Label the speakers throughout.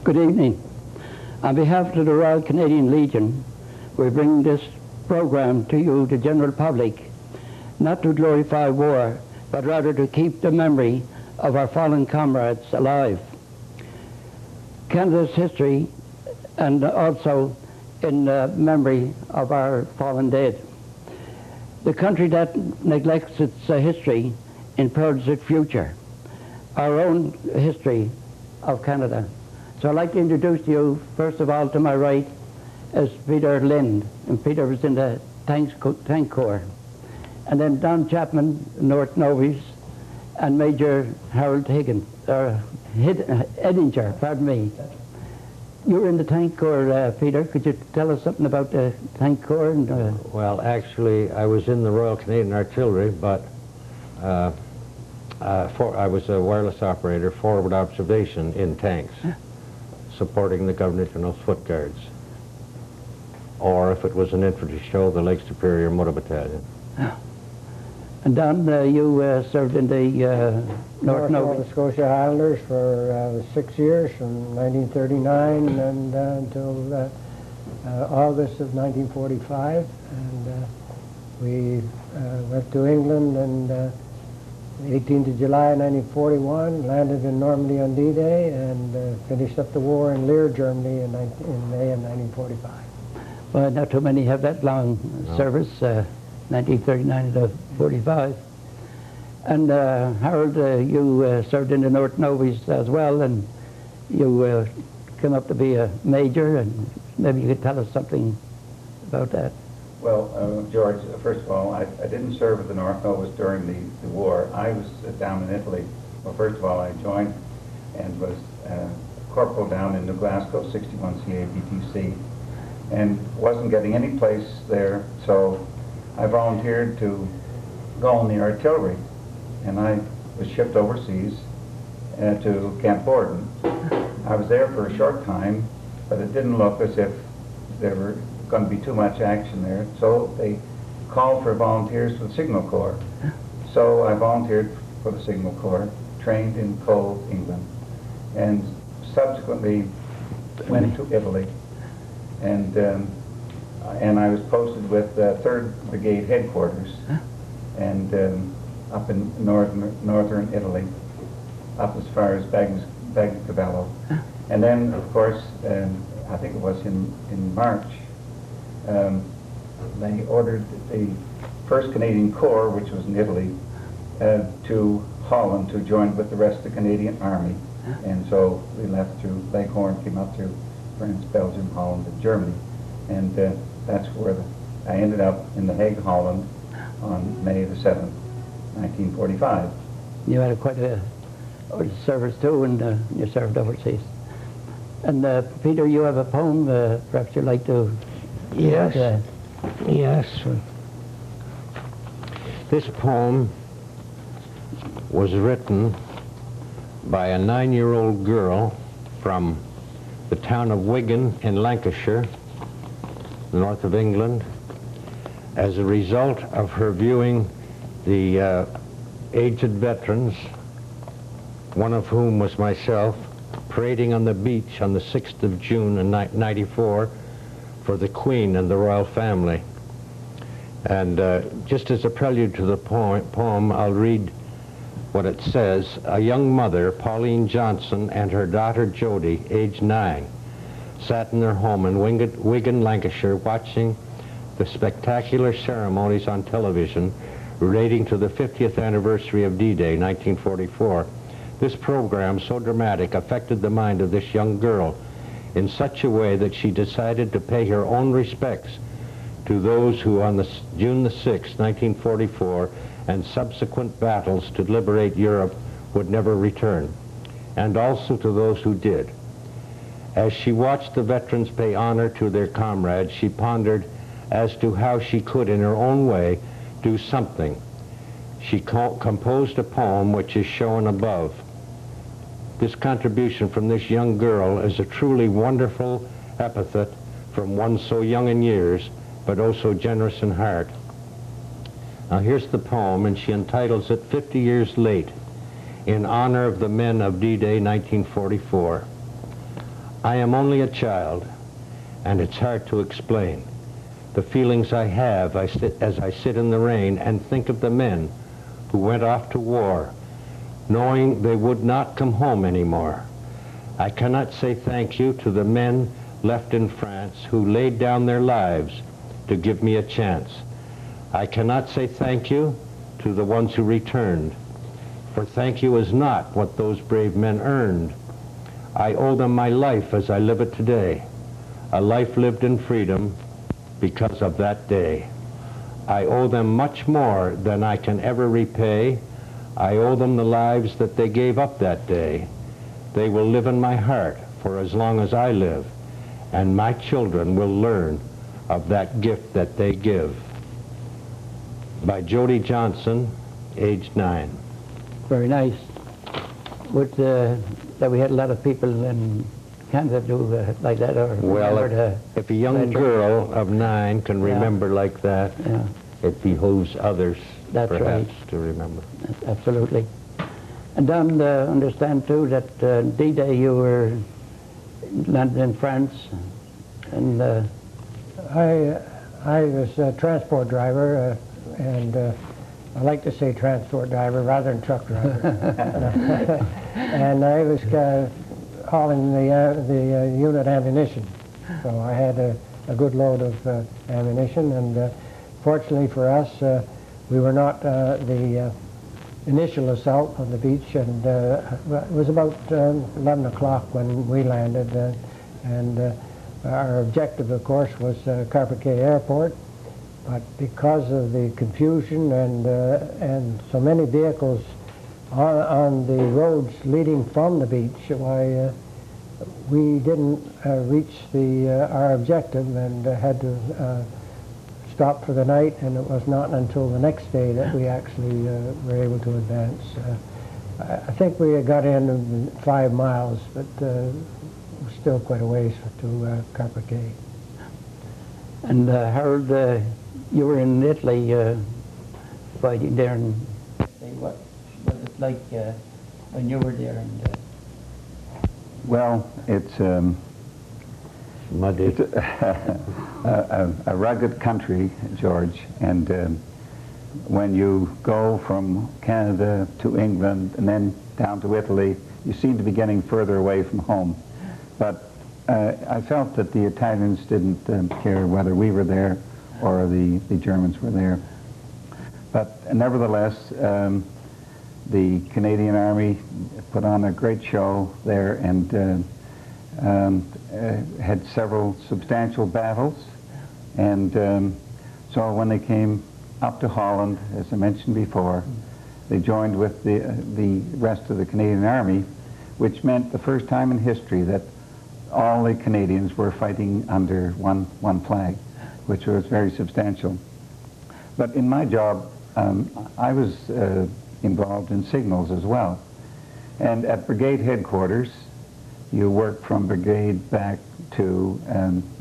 Speaker 1: Good evening. On behalf of the Royal Canadian Legion, we bring this program to you, the general public, not to glorify war, but rather to keep the memory of our fallen comrades alive. Canada's history, and also in memory of our fallen dead. The country that neglects its history imperils its future. Our own history of Canada. So I'd like to introduce you, first of all, to my right, is Peter Lind, and Peter was in the Tank Corps. And then Don Chapman, North Novice, and Major Harold Edinger, pardon me. You were in the Tank Corps, Peter. Could you tell us something about the Tank Corps? And,
Speaker 2: well, actually, I was in the Royal Canadian Artillery, but I was a wireless operator, forward observation in tanks, supporting the Governor General's Foot Guards. Or if it was an infantry show, the Lake Superior Motor Battalion.
Speaker 1: And Don, you served in the North
Speaker 3: Nova Scotia Highlanders for 6 years, from 1939 and until August of 1945. And we went to England and 18th of July 1941, landed in Normandy on D-Day, and finished up the war in Leer, Germany in May of 1945.
Speaker 1: Well, not too many have that long service, 1939 to 45. And Harold, you served in the North Novice as well, and you came up to be a major, and maybe you could tell us something about that.
Speaker 4: Well, George, first of all, I didn't serve at the North Novice during the war. I was down in Italy. Well, first of all, I joined and was corporal down in New Glasgow, 61 CABTC, and wasn't getting any place there, so I volunteered to go in the artillery, and I was shipped overseas to Camp Borden. I was there for a short time, but it didn't look as if there were going to be too much action there, so they called for volunteers for the Signal Corps. So I volunteered for the Signal Corps, trained in Cove, England, and subsequently went to Italy. And I was posted with 3rd Brigade headquarters, and up in northern Italy, up as far as Bagnacavallo. And then, of course, I think it was in March, they ordered the 1st Canadian Corps, which was in Italy, to Holland to join with the rest of the Canadian Army. And so we left through Leghorn, came up through France, Belgium, Holland, and Germany. And that's where I ended up in The Hague, Holland on May the 7th, 1945.
Speaker 1: You had quite a service too, and you served overseas. And Peter, you have a poem perhaps you'd like to...
Speaker 2: Yes, yes. This poem was written by a 9-year-old girl from the town of Wigan in Lancashire, north of England, as a result of her viewing the aged veterans, one of whom was myself, parading on the beach on the 6th of June in '94 for the Queen and the royal family. And just as a prelude to the poem, I'll read what it says. A young mother, Pauline Johnson, and her daughter Jody, aged 9, sat in their home in Wigan, Lancashire, watching the spectacular ceremonies on television relating to the 50th anniversary of D-Day, 1944. This program, so dramatic, affected the mind of this young girl in such a way that she decided to pay her own respects to those who on June the 6th, 1944, and subsequent battles to liberate Europe would never return, and also to those who did. As she watched the veterans pay honor to their comrades, she pondered as to how she could, in her own way, do something. She composed a poem which is shown above. This contribution from this young girl is a truly wonderful epithet from one so young in years, but oh so generous in heart. Now here's the poem, and she entitles it 50 Years Late, in honor of the men of D-Day 1944. I am only a child, and it's hard to explain. The feelings I have as I sit in the rain and think of the men who went off to war, knowing they would not come home anymore. I cannot say thank you to the men left in France who laid down their lives to give me a chance. I cannot say thank you to the ones who returned, for thank you is not what those brave men earned. I owe them my life as I live it today, a life lived in freedom because of that day. I owe them much more than I can ever repay. I owe them the lives that they gave up that day. They will live in my heart for as long as I live, and my children will learn of that gift that they give. By Jody Johnson, age 9.
Speaker 1: Very nice. That we had a lot of people in Canada do like that, or
Speaker 2: Well, if a young girl of 9 can remember like that,
Speaker 1: yeah,
Speaker 2: it behooves others
Speaker 1: That's
Speaker 2: perhaps
Speaker 1: right.
Speaker 2: to remember.
Speaker 1: Absolutely. And Don, understand too that D-Day you were landed in France, and
Speaker 3: I was a transport driver, and I like to say transport driver rather than truck driver. And I was hauling the unit ammunition. So I had a good load of ammunition, and fortunately for us, we were not the initial assault on the beach, and it was about 11 o'clock when we landed, and our objective, of course, was Carpet Cay Airport. But because of the confusion and so many vehicles on the roads leading from the beach, why we didn't reach our objective and had to stop for the night, and it was not until the next day that we actually were able to advance. I think we got in 5 miles, but still quite a ways to Carpet Cay.
Speaker 1: And Harold, you were in Italy fighting there, and what was it like when you were there? And,
Speaker 5: well, it's
Speaker 2: Muddy.
Speaker 5: it's a rugged country, George, and when you go from Canada to England and then down to Italy, you seem to be getting further away from home. But I felt that the Italians didn't care whether we were there or the Germans were there. But nevertheless, the Canadian Army put on a great show there and had several substantial battles. And so when they came up to Holland, as I mentioned before, they joined with the rest of the Canadian Army, which meant the first time in history that all the Canadians were fighting under one flag, which was very substantial. But in my job, I was involved in signals as well. And at brigade headquarters, you work from brigade back to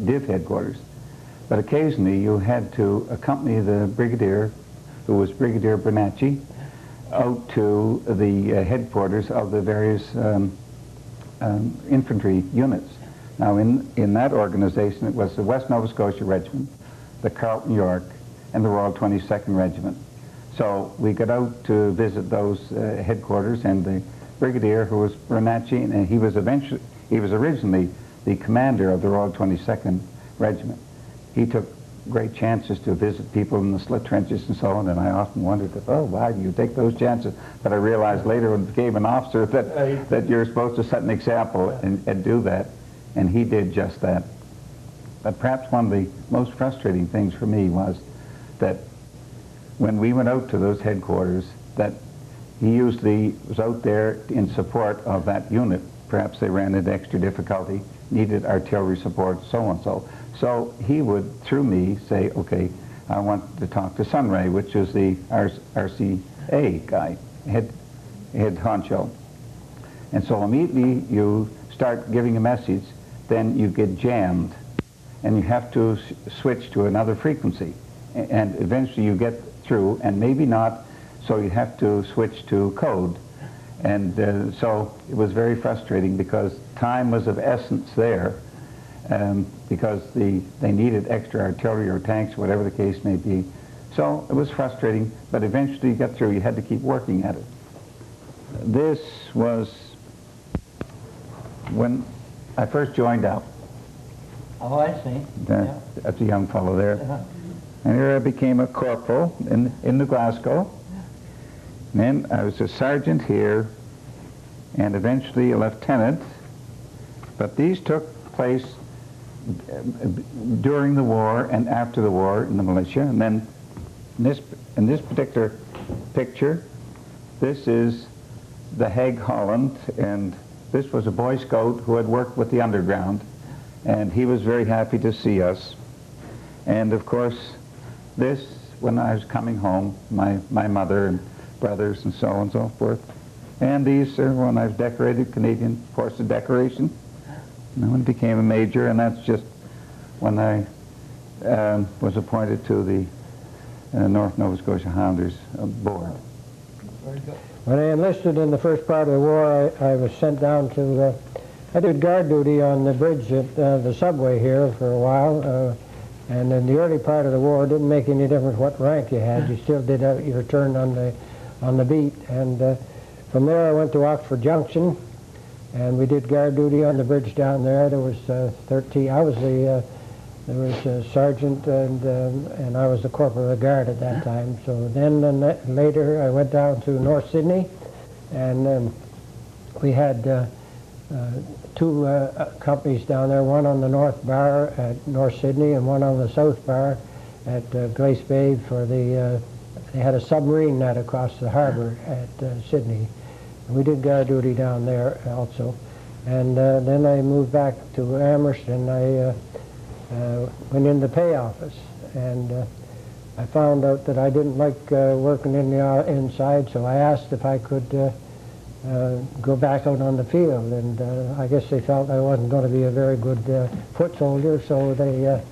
Speaker 5: div headquarters. But occasionally you had to accompany the brigadier, who was Brigadier Bernacchi, out to the headquarters of the various infantry units. Now in that organization it was the West Nova Scotia Regiment, the Carlton York, and the Royal 22nd Regiment. So we got out to visit those headquarters, and the brigadier, who was Bernacchi, and he was originally the commander of the Royal 22nd Regiment. He took great chances to visit people in the slit trenches and so on, and I often wondered, oh, why do you take those chances? But I realized later when I became an officer that you're supposed to set an example and do that, and he did just that. But perhaps one of the most frustrating things for me was that when we went out to those headquarters, that he usually was out there in support of that unit. Perhaps they ran into extra difficulty, needed artillery support, so on so. So he would, through me, say, okay, I want to talk to Sunray, which is the RCA guy, head honcho. And so immediately you start giving a message, then you get jammed, and you have to switch to another frequency. And eventually you get through, and maybe not, so you have to switch to code. And so it was very frustrating because time was of essence there, because they needed extra artillery or tanks, whatever the case may be. So it was frustrating, but eventually you got through. You had to keep working at it. This was when I first joined out.
Speaker 1: Oh, I see.
Speaker 5: That's a young fellow there. And here I became a corporal in New Glasgow. And then I was a sergeant here, and eventually a lieutenant. But these took place during the war and after the war in the militia. And then in this particular picture, this is the Hague, Holland, and this was a Boy Scout who had worked with the underground, and he was very happy to see us. And of course, this, when I was coming home, my mother and brothers and so on and so forth. And these are when I was decorated, Canadian Forces Decoration. And when I became a major, and that's just when I was appointed to the North Nova Scotia Highlanders board.
Speaker 1: Very good.
Speaker 3: When I enlisted in the first part of the war, I was sent down to, I did guard duty on the bridge at the subway here for a while. And in the early part of the war, it didn't make any difference what rank you had. You still did your turn on the beat. And from there I went to Oxford Junction, and we did guard duty on the bridge down there. There was 13. I was there was a sergeant, and I was the corporal of the guard at that time. So then later I went down to North Sydney, and we had two companies down there, one on the North Bar at North Sydney and one on the South Bar at Glace Bay for the, they had a submarine net across the harbor at Sydney. And we did guard duty down there also. And then I moved back to Amherst, and I went in the pay office, and I found out that I didn't like working in the inside, so I asked if I could go back out on the field, and I guess they felt I wasn't going to be a very good foot soldier, so they at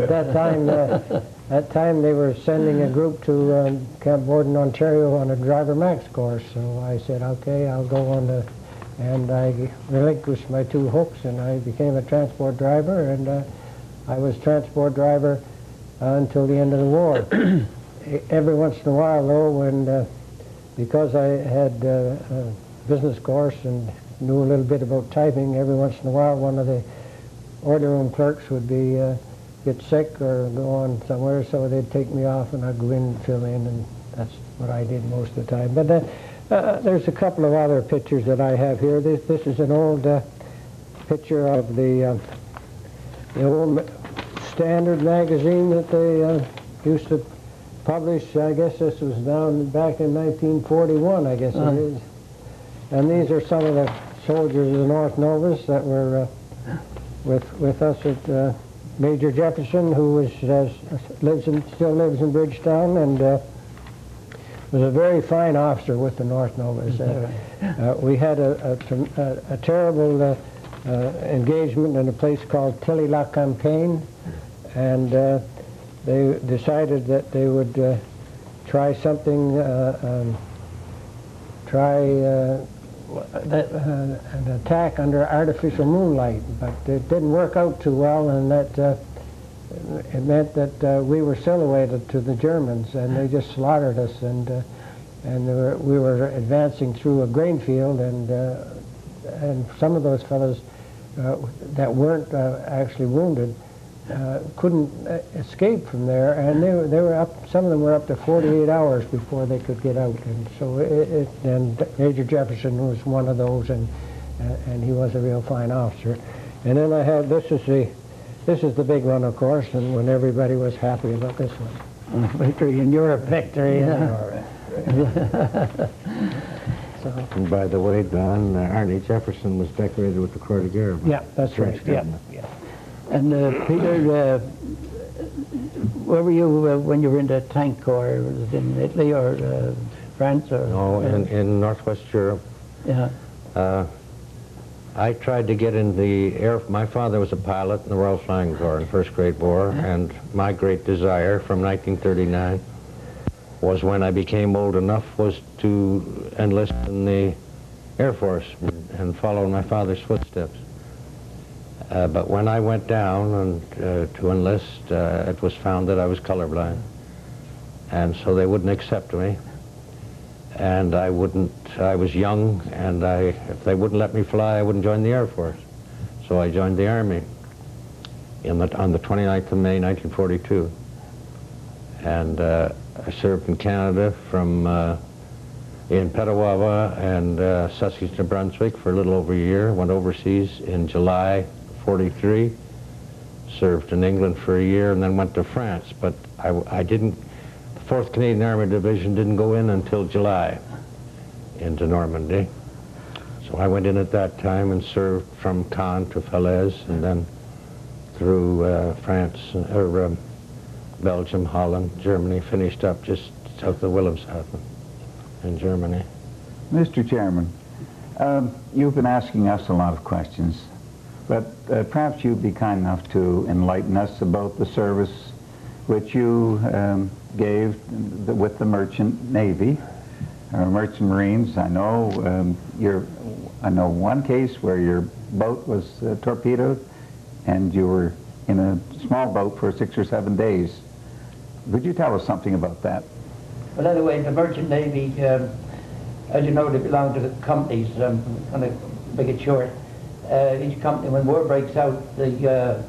Speaker 3: that time they were sending a group to Camp Borden, Ontario on a driver max course. So I said, okay, I'll go on the, and I relinquished my two hooks, and I became a transport driver, and I was transport driver until the end of the war. Every once in a while, though, when because I had a business course and knew a little bit about typing, every once in a while one of the order room clerks would be get sick or go on somewhere, so they'd take me off and I'd go in and fill in, and that's what I did most of the time. But there's a couple of other pictures that I have here. This is an old picture of the old Standard magazine that they used to publish. I guess this was down back in 1941, I guess it is. And these are some of the soldiers of the North Novas that were with us at Major Jefferson, who still lives in Bridgetown, and was a very fine officer with the North Novas. We had a terrible engagement in a place called Tilly-la-Campagne, and they decided that they would try something, an attack under artificial moonlight, but it didn't work out too well, and that it meant that we were silhouetted to the Germans, and they just slaughtered us, and we were advancing through a grain field, and some of those fellows that weren't actually wounded couldn't escape from there, and they were up. Some of them were up to 48 hours before they could get out, and so and Major Jefferson was one of those, and he was a real fine officer. And then I have this is the big one, of course, and when everybody was happy about this one. Victory in Europe, victory.
Speaker 2: So. And by the way, Don, Arnie Jefferson was decorated with the Croix de Guerre.
Speaker 3: Yeah, that's right. Yeah.
Speaker 1: And Peter, where were you when you were in the tank corps? Was it in Italy or France? Or
Speaker 2: no, in Northwest Europe.
Speaker 1: Yeah.
Speaker 2: I tried to get in the air. My father was a pilot in the Royal Flying Corps in the First Great War, and my great desire from 1939 was, when I became old enough, was to enlist in the Air Force and followed my father's footsteps. But when I went down and to enlist, it was found that I was colorblind, and so they wouldn't accept me. And I was young, and if they wouldn't let me fly, I wouldn't join the Air Force. So I joined the Army on the 29th of May, 1942. And I served in Canada in Petawawa and Sussex, New Brunswick for a little over a year. Went overseas in July 43, served in England for a year, and then went to France. But I didn't, the 4th Canadian Army Division didn't go in until July into Normandy. So I went in at that time and served from Caen to Falaise, and then through France, or Belgium, Holland, Germany, finished up just south of Wilhelmshaven in Germany.
Speaker 5: Mr. Chairman, you've been asking us a lot of questions, but perhaps you'd be kind enough to enlighten us about the service which you gave with the Merchant Navy, Merchant Marines. I know I know one case where your boat was torpedoed, and you were in a small boat for 6 or 7 days. Could you tell us something about that?
Speaker 1: Well, anyway, the Merchant Navy, as you know, they belong to the companies. I'm going to make it short. Each company, when war breaks out, the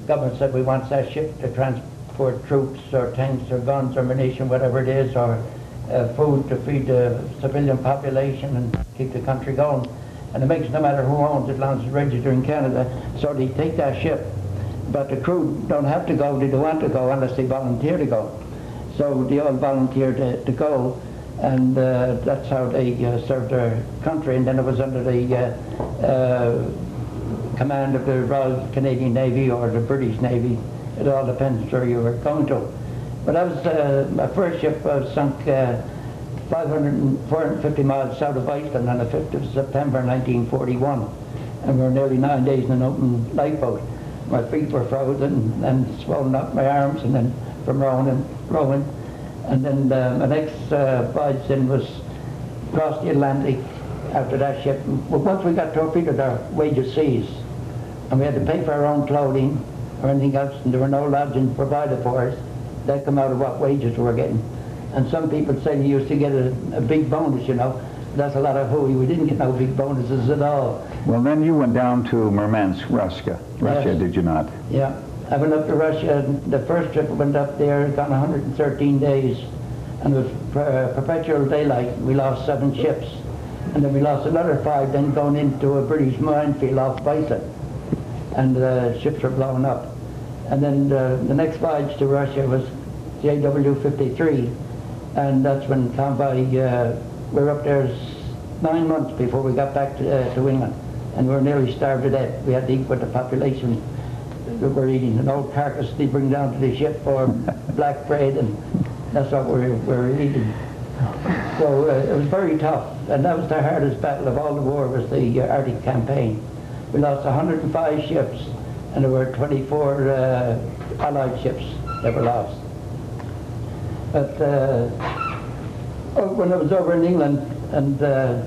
Speaker 1: government said we want that ship to transport troops or tanks or guns or munition, whatever it is, or food to feed the civilian population and keep the country going. And it makes no matter who owns it, as long as it's registered in Canada. So they take that ship. But the crew don't have to go, they don't want to go unless they volunteer to go. So they all volunteer to go, and that's how they served their country. And then it was under the command of the Royal Canadian Navy or the British Navy. It all depends where you were going to. But I was, my first ship was sunk 450 miles south of Iceland on the 5th of September 1941. And we were nearly 9 days in an open lifeboat. My feet were frozen and swollen up my arms, and then from rowing. And then my next voyage in was across the Atlantic after that ship. But once we got torpedoed, our wages ceased. And we had to pay for our own clothing or anything else, and there were no lodging provided for us. That come out of what wages we were getting. And some people say they used to get a big bonus, you know. That's a lot of hooey. We didn't get no big bonuses at all.
Speaker 5: Well, then you went down to Murmansk, Russia,
Speaker 1: Yes.
Speaker 5: did you not?
Speaker 1: Yeah, I went up to Russia. The first trip I went up there, gone 113 days, and it was perpetual daylight. We lost 7 ships, and then we lost another 5, then going into a British minefield off Bison, and the ships were blowing up. And then the next voyage to Russia was JW-53, and that's when convoy, we were up there 9 months before we got back to England, and we were nearly starved to death. We had to eat what the population were eating, an old carcass they bring down to the ship, or black bread, and that's what we were eating. So it was very tough, and that was the hardest battle of all the war, was the Arctic campaign. We lost 105 ships, and there were 24 Allied ships that were lost. But when I was over in England, and I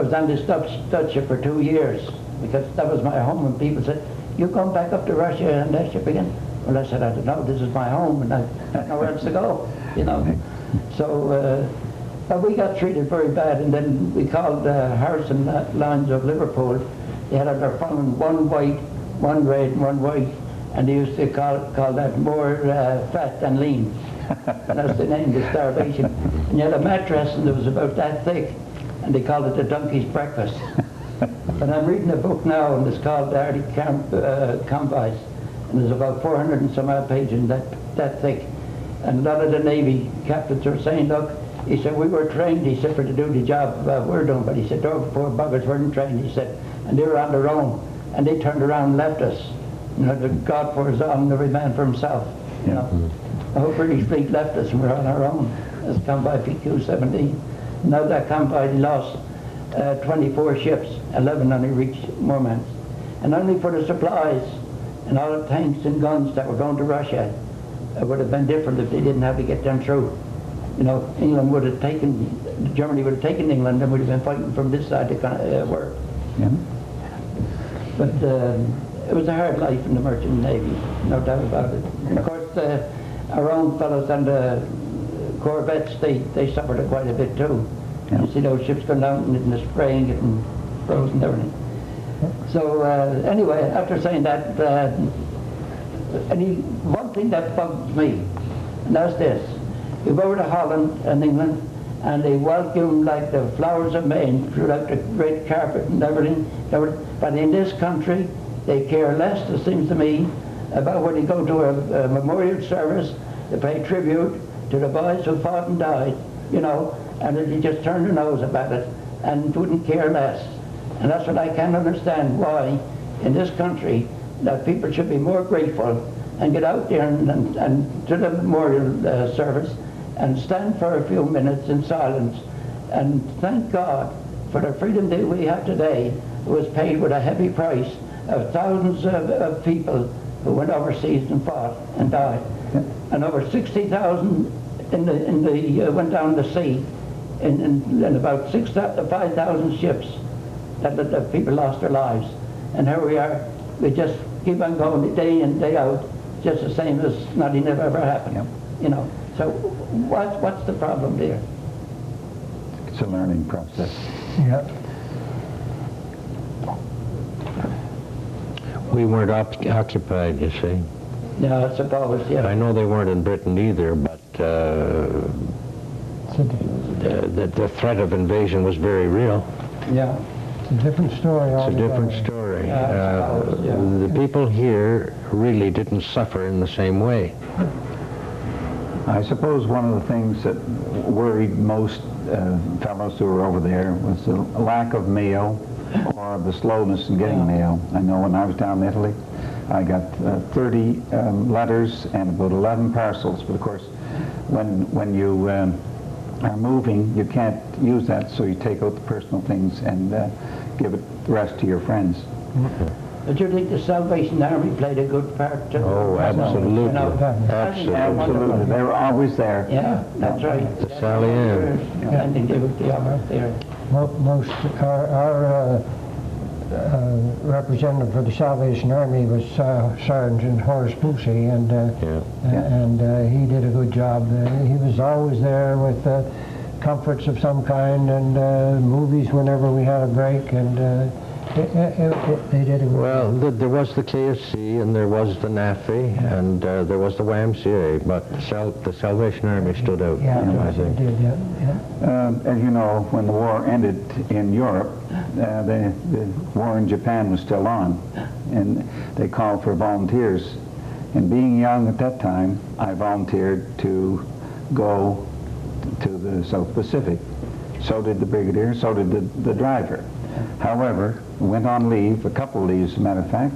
Speaker 1: was on this Dutch ship for 2 years, because that was my home, and people said, "You going back up to Russia and that ship again?" Well, I said, "I don't know, this is my home, and I've got nowhere else to go," you know. So but we got treated very bad, and then we called Harrison Lines of Liverpool. They had on their phone 1 white, 1 red, 1 white, and they used to call that more fat than lean. That's the name, the starvation. And you had a mattress, and it was about that thick, and they called it the donkey's breakfast. And I'm reading a book now, and it's called The Arctic Convoys, and there's about 400 and some odd pages that thick. And a lot of the Navy captains were saying, look, he said, we were trained, he said, to do the job we're doing, but he said, those poor buggers weren't trained, he said, and they were on their own, and they turned around and left us. You know, the God for his own, every man for himself. You know, the whole British fleet left us, and we're on our own. That's convoy PQ-17. Now that convoy lost 24 ships, 11 only reached Murmansk, and only for the supplies and all the tanks and guns that were going to Russia. It would have been different if they didn't have to get them through. You know, England would have taken, Germany would have taken England and would have been fighting from this side of the world.
Speaker 5: Yeah.
Speaker 1: But it was a hard life in the merchant navy, no doubt about it. And of course, our own fellows on the corvettes, they suffered quite a bit too.
Speaker 5: Yeah.
Speaker 1: You see those ships going down in the spray and getting frozen and everything. So anyway, after saying that, one thing that bugs me, and that's this. You go over to Holland and England, and they welcome like the flowers of May and threw out the great carpet and everything. But in this country, they care less, it seems to me, about when you go to a memorial service to pay tribute to the boys who fought and died, you know, and they just turn their nose about it and wouldn't care less. And that's what I can't understand, why in this country that people should be more grateful and get out there and to the memorial service and stand for a few minutes in silence and thank God for the freedom that we have today. It was paid with a heavy price of thousands of people who went overseas and fought and died. And over 60,000 went down the sea in about 5,000 ships that the people lost their lives. And here we are, we just keep on going day in, day out, just the same as nothing ever happened.
Speaker 5: Yep.
Speaker 1: You know, so what's the problem there?
Speaker 5: It's a learning process.
Speaker 3: Yeah.
Speaker 2: We weren't occupied, you see.
Speaker 1: Yeah, I suppose, yeah.
Speaker 2: I know they weren't in Britain either, but the threat of invasion was very real.
Speaker 1: Yeah.
Speaker 3: It's a different story
Speaker 2: It's a
Speaker 3: altogether.
Speaker 2: different story.
Speaker 1: Yeah, I suppose, yeah.
Speaker 2: The people here really didn't suffer in the same way.
Speaker 5: I suppose one of the things that worried most fellows who were over there was the lack of mail or the slowness in getting mail. I know when I was down in Italy, I got 30 letters and about 11 parcels. But of course, when you are moving, you can't use that, so you take out the personal things and give it the rest to your friends.
Speaker 1: But you think the Salvation Army played a good part too?
Speaker 2: Oh, absolutely.
Speaker 1: You know,
Speaker 5: Absolutely. They were always there.
Speaker 1: Yeah, that's right.
Speaker 2: The Sally Ann.
Speaker 1: I think they would be all right there.
Speaker 3: Most our representative for the Salvation Army was Sergeant Horace Pusey, and he did a good job. He was always there with comforts of some kind and movies whenever we had a break, and they did a good
Speaker 2: Well,
Speaker 3: job.
Speaker 2: there was the KSC, and there was the NAFI, and there was the YMCA, but the Salvation Army stood out,
Speaker 3: Yeah,
Speaker 2: I
Speaker 3: they
Speaker 2: think.
Speaker 3: did, yeah.
Speaker 5: As you know, when the war ended in Europe, the war in Japan was still on, and they called for volunteers. And being young at that time, I volunteered to go to the South Pacific. So did the brigadier, so did the driver. However, went on leave, a couple of leaves, as a matter of fact,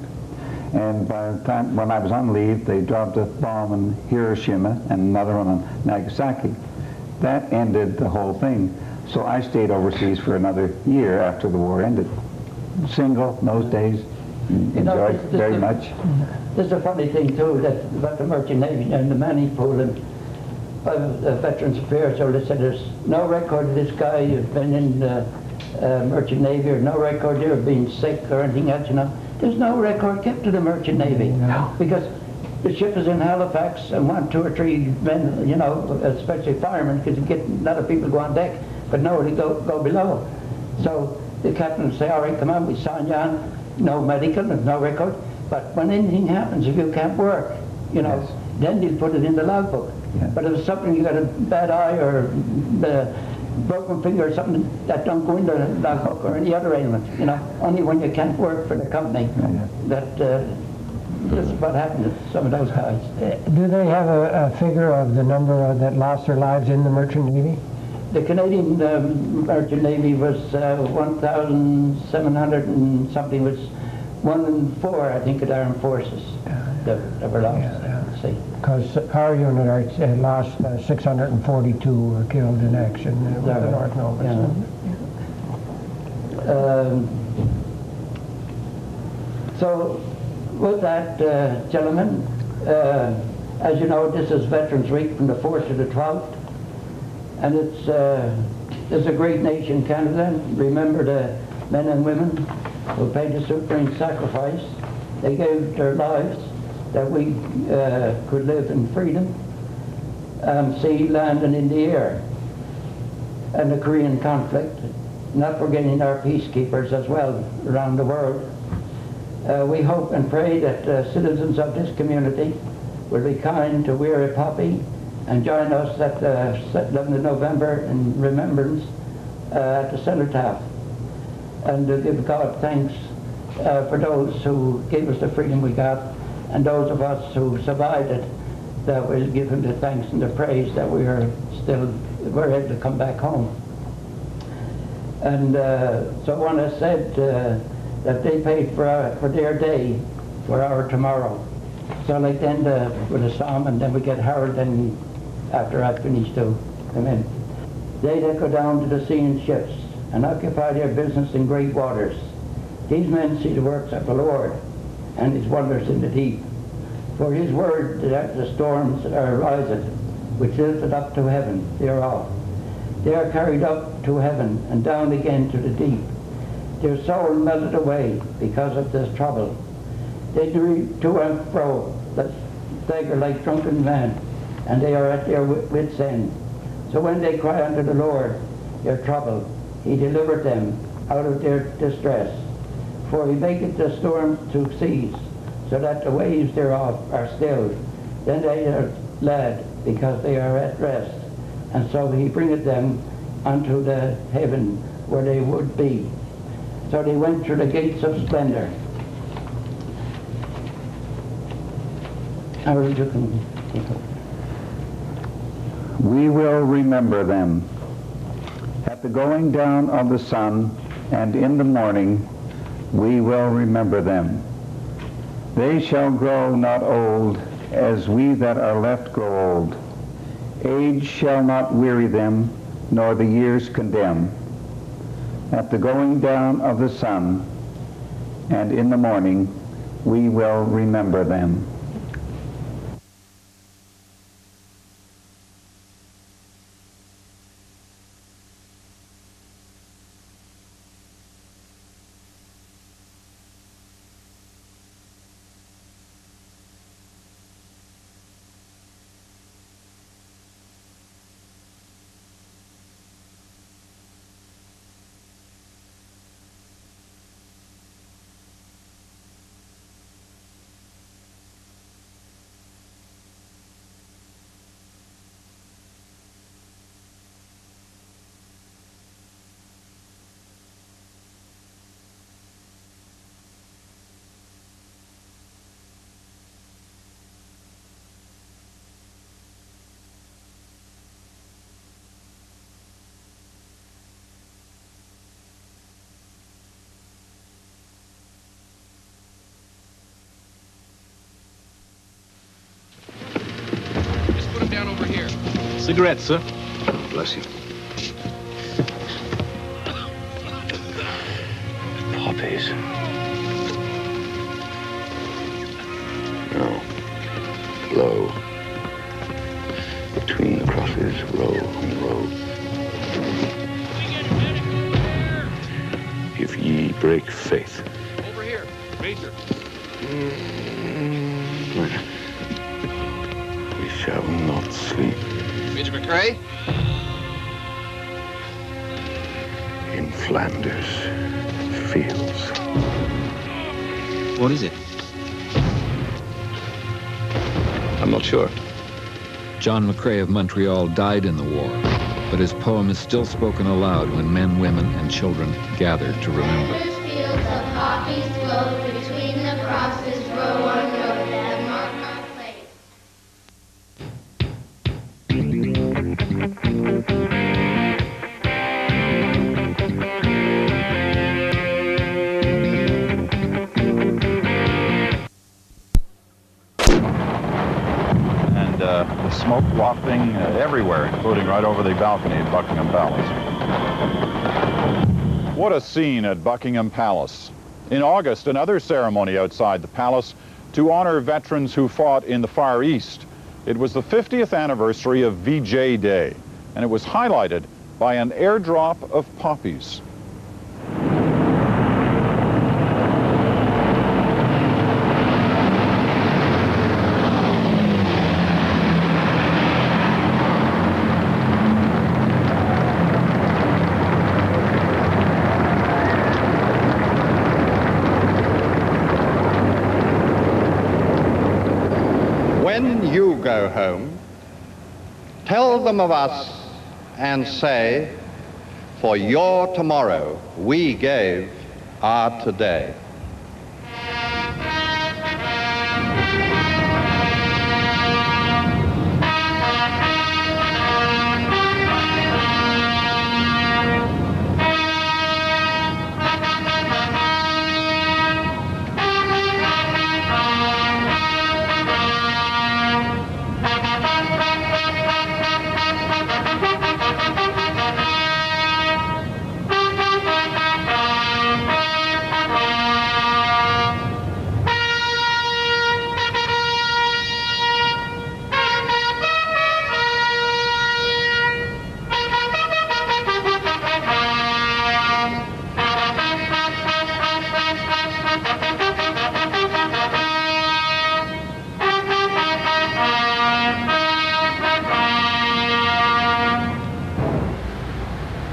Speaker 5: and by the time when I was on leave, they dropped a bomb in Hiroshima and another one on Nagasaki. That ended the whole thing. So I stayed overseas for another year after the war ended. Single in those days, enjoyed very much.
Speaker 1: There's a funny thing too that about the Merchant Navy and the Manning Pool and Veterans Affairs. So they said there's no record of this guy who's been in the Merchant Navy, or no record there of being sick or anything else. You know, there's no record kept of the Merchant Navy because the ship is in Halifax and 1, 2 or 3 men, you know, especially firemen, because you get a lot of people go on deck, but nobody go below. So the captain will say, all right, come on, we sign you on, no medical, there's no record. But when anything happens, if you can't work, you know, then you put it in the logbook.
Speaker 5: Yeah.
Speaker 1: But if it's something, you got a bad eye or broken finger or something, that don't go in the logbook or any other ailment, you know, only when you can't work for the company. That this is what happened to some of those guys.
Speaker 3: Do they have a figure of the number that lost their lives in the Merchant Navy?
Speaker 1: The Canadian Merchant Navy was 1,700 and something, was 1 in 4, I think, of the armed forces that were lost. See.
Speaker 3: Because our unit lost 642 were killed in action with the North Nova.
Speaker 1: So with that, gentlemen, as you know, this is Veterans Week from the 4th to the 12th. And it's a great nation, Canada. Remember the men and women who paid the supreme sacrifice. They gave their lives that we could live in freedom, sea, land, and in the air. And the Korean conflict, not forgetting our peacekeepers as well around the world. We hope and pray that citizens of this community will be kind to Weary Poppy and join us at the 11th of November in remembrance at the cenotaph, and to give God thanks for those who gave us the freedom we got, and those of us who survived it, that we'll give him the thanks and the praise that we're able to come back home. And so one has said that they paid for their day for our tomorrow. So I'd like to end with a psalm, and then we get Harold and after I finish to come in. They that go down to the sea in ships and occupy their business in great waters, these men see the works of the Lord and his wonders in the deep. For his word that the storms are rising, which lifted up to heaven thereof. They are carried up to heaven and down again to the deep. Their soul melted away because of this trouble. They do to and fro, that stagger like drunken men, and they are at their wits' end. So when they cry unto the Lord, their trouble, he delivered them out of their distress. For he maketh the storms to cease, so that the waves thereof are stilled. Then they are glad, because they are at rest. And so he bringeth them unto the heaven where they would be. So they went through the gates of splendor. Harold, you can take over.
Speaker 5: We will remember them. At the going down of the sun and in the morning, we will remember them. They shall grow not old, as we that are left grow old. Age shall not weary them, nor the years condemn. At the going down of the sun and in the morning, we will remember them.
Speaker 6: Down over here. Cigarettes, sir.
Speaker 7: Bless you. Poppies. No. Low. Between the crosses, row and row. If ye break faith.
Speaker 6: Over here, Major.
Speaker 7: We shall not sleep.
Speaker 6: Major McCrae?
Speaker 7: In Flanders fields.
Speaker 6: What is it?
Speaker 7: I'm not sure.
Speaker 8: John McCrae of Montreal died in the war, but his poem is still spoken aloud when men, women, and children gather to remember.
Speaker 9: Flanders fields of poppies flow between the crosses, row on row that mark our place.
Speaker 10: The smoke wafting everywhere, including right over the balcony at Buckingham Palace. What a scene at Buckingham Palace. In August, another ceremony outside the palace to honor veterans who fought in the Far East. It was the 50th anniversary of VJ Day. and it was highlighted by an airdrop of poppies.
Speaker 11: When you go home, tell them of us and say, for your tomorrow we gave our today.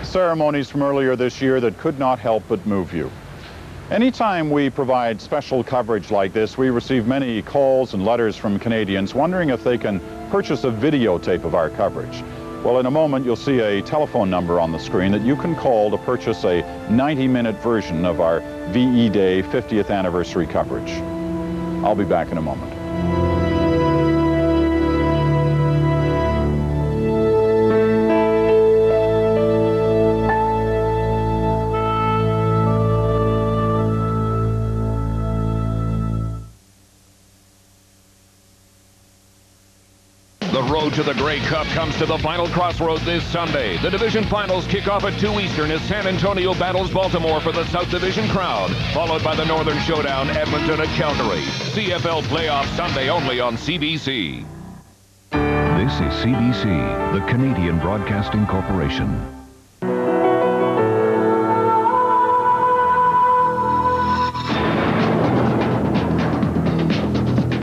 Speaker 10: Ceremonies from earlier this year that could not help but move you. Anytime we provide special coverage like this, we receive many calls and letters from Canadians wondering if they can purchase a videotape of our coverage. Well, in a moment you'll see a telephone number on the screen that you can call to purchase a 90-minute version of our VE Day 50th anniversary coverage. I'll be back in a moment.
Speaker 12: The road to the Grey Cup comes to the final crossroad this Sunday. The division finals kick off at 2 Eastern as San Antonio battles Baltimore for the South Division crown, followed by the Northern Showdown, Edmonton at Calgary. CFL Playoff Sunday only on CBC.
Speaker 13: This is CBC, the Canadian Broadcasting Corporation.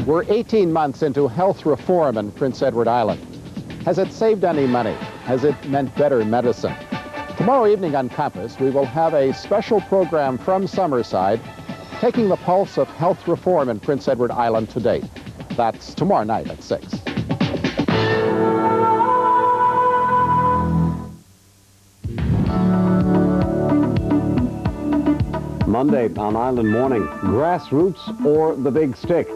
Speaker 14: We're 18 months into health reform in Prince Edward Island. Has it saved any money? Has it meant better medicine? Tomorrow evening on Compass, we will have a special program from Summerside taking the pulse of health reform in Prince Edward Island to date. That's tomorrow night at 6.
Speaker 15: Monday on Island Morning, grassroots or the big stick?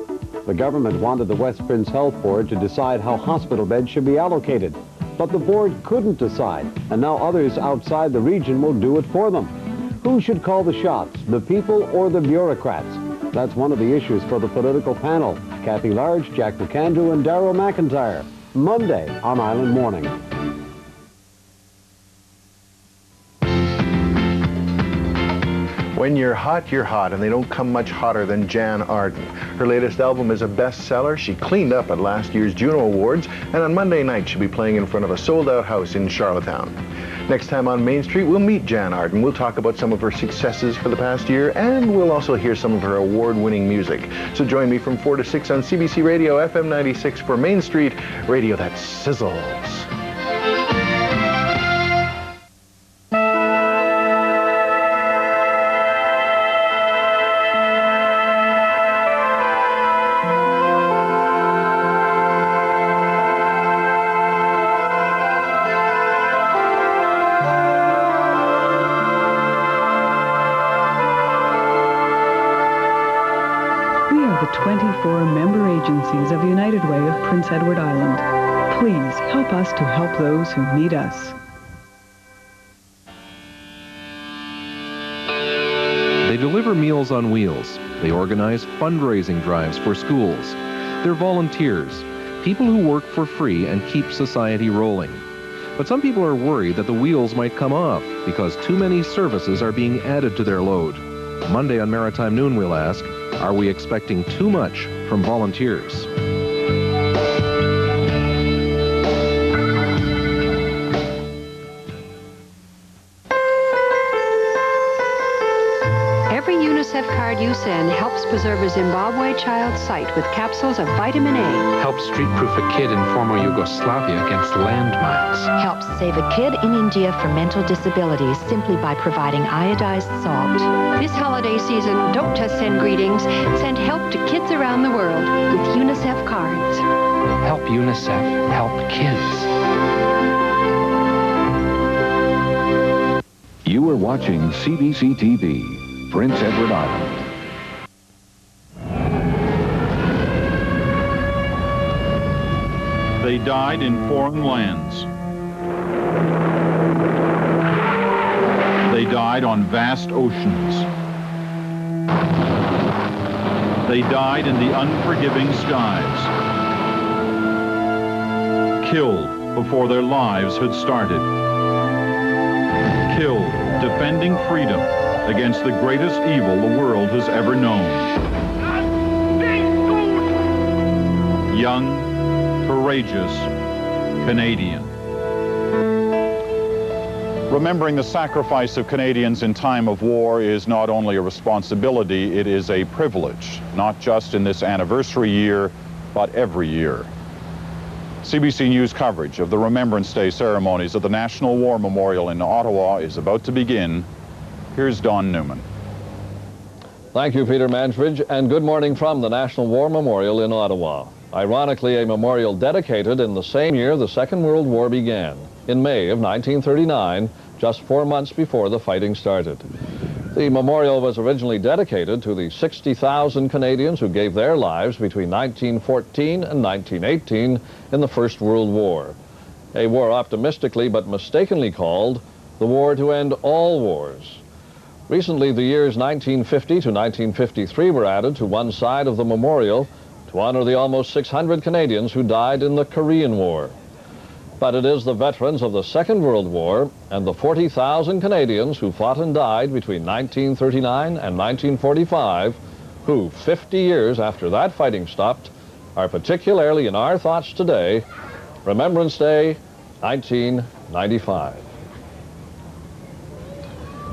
Speaker 15: The government wanted the West Prince Health Board to decide how hospital beds should be allocated. But the board couldn't decide, and now others outside the region will do it for them. Who should call the shots, the people or the bureaucrats? That's one of the issues for the political panel. Kathy Large, Jack McAndrew, and Darryl McIntyre. Monday on Island Morning.
Speaker 16: When you're hot, and they don't come much hotter than Jan Arden. Her latest album is a bestseller. She cleaned up at last year's Juno Awards, and on Monday night she'll be playing in front of a sold-out house in Charlottetown. Next time on Main Street, we'll meet Jan Arden. We'll talk about some of her successes for the past year, and we'll also hear some of her award-winning music. So join me from 4 to 6 on CBC Radio, FM 96 for Main Street, radio that sizzles.
Speaker 17: We are the 24 member agencies of United Way of Prince Edward Island. Please help us to help those who need us.
Speaker 18: They deliver Meals on Wheels. They organize fundraising drives for schools. They're volunteers, people who work for free and keep society rolling. But some people are worried that the wheels might come off because too many services are being added to their load. Monday on Maritime Noon, we'll ask, are we expecting too much from volunteers?
Speaker 19: Every UNICEF card you send helps preserve a Zimbabwe child's sight with capsules of vitamin A.
Speaker 20: Helps street-proof a kid in former Yugoslavia against landmines.
Speaker 21: Helps save a kid in India from mental disabilities simply by providing iodized salt.
Speaker 19: This holiday season, don't just send greetings, send help to kids around the world with UNICEF cards.
Speaker 20: Help UNICEF, help kids.
Speaker 13: You are watching CBC TV, Prince Edward Island.
Speaker 10: They died in foreign lands. They died on vast oceans. They died in the unforgiving skies. Killed before their lives had started. Killed defending freedom against the greatest evil the world has ever known. Young, courageous Canadian. Remembering the sacrifice of Canadians in time of war is not only a responsibility, it is a privilege, not just in this anniversary year, but every year. CBC News coverage of the Remembrance Day ceremonies at the National War Memorial in Ottawa is about to begin. Here's Don Newman.
Speaker 22: Thank you, Peter Mansbridge, and good morning from the National War Memorial in Ottawa. Ironically, a memorial dedicated in the same year the Second World War began, in May of 1939, just 4 months before the fighting started. The memorial was originally dedicated to the 60,000 Canadians who gave their lives between 1914 and 1918 in the First World War, a war optimistically but mistakenly called the war to end all wars. Recently, the years 1950 to 1953 were added to one side of the memorial to honor the almost 600 Canadians who died in the Korean War. But it is the veterans of the Second World War and the 40,000 Canadians who fought and died between 1939 and 1945 who, 50 years after that fighting stopped, are particularly in our thoughts today, Remembrance Day, 1995.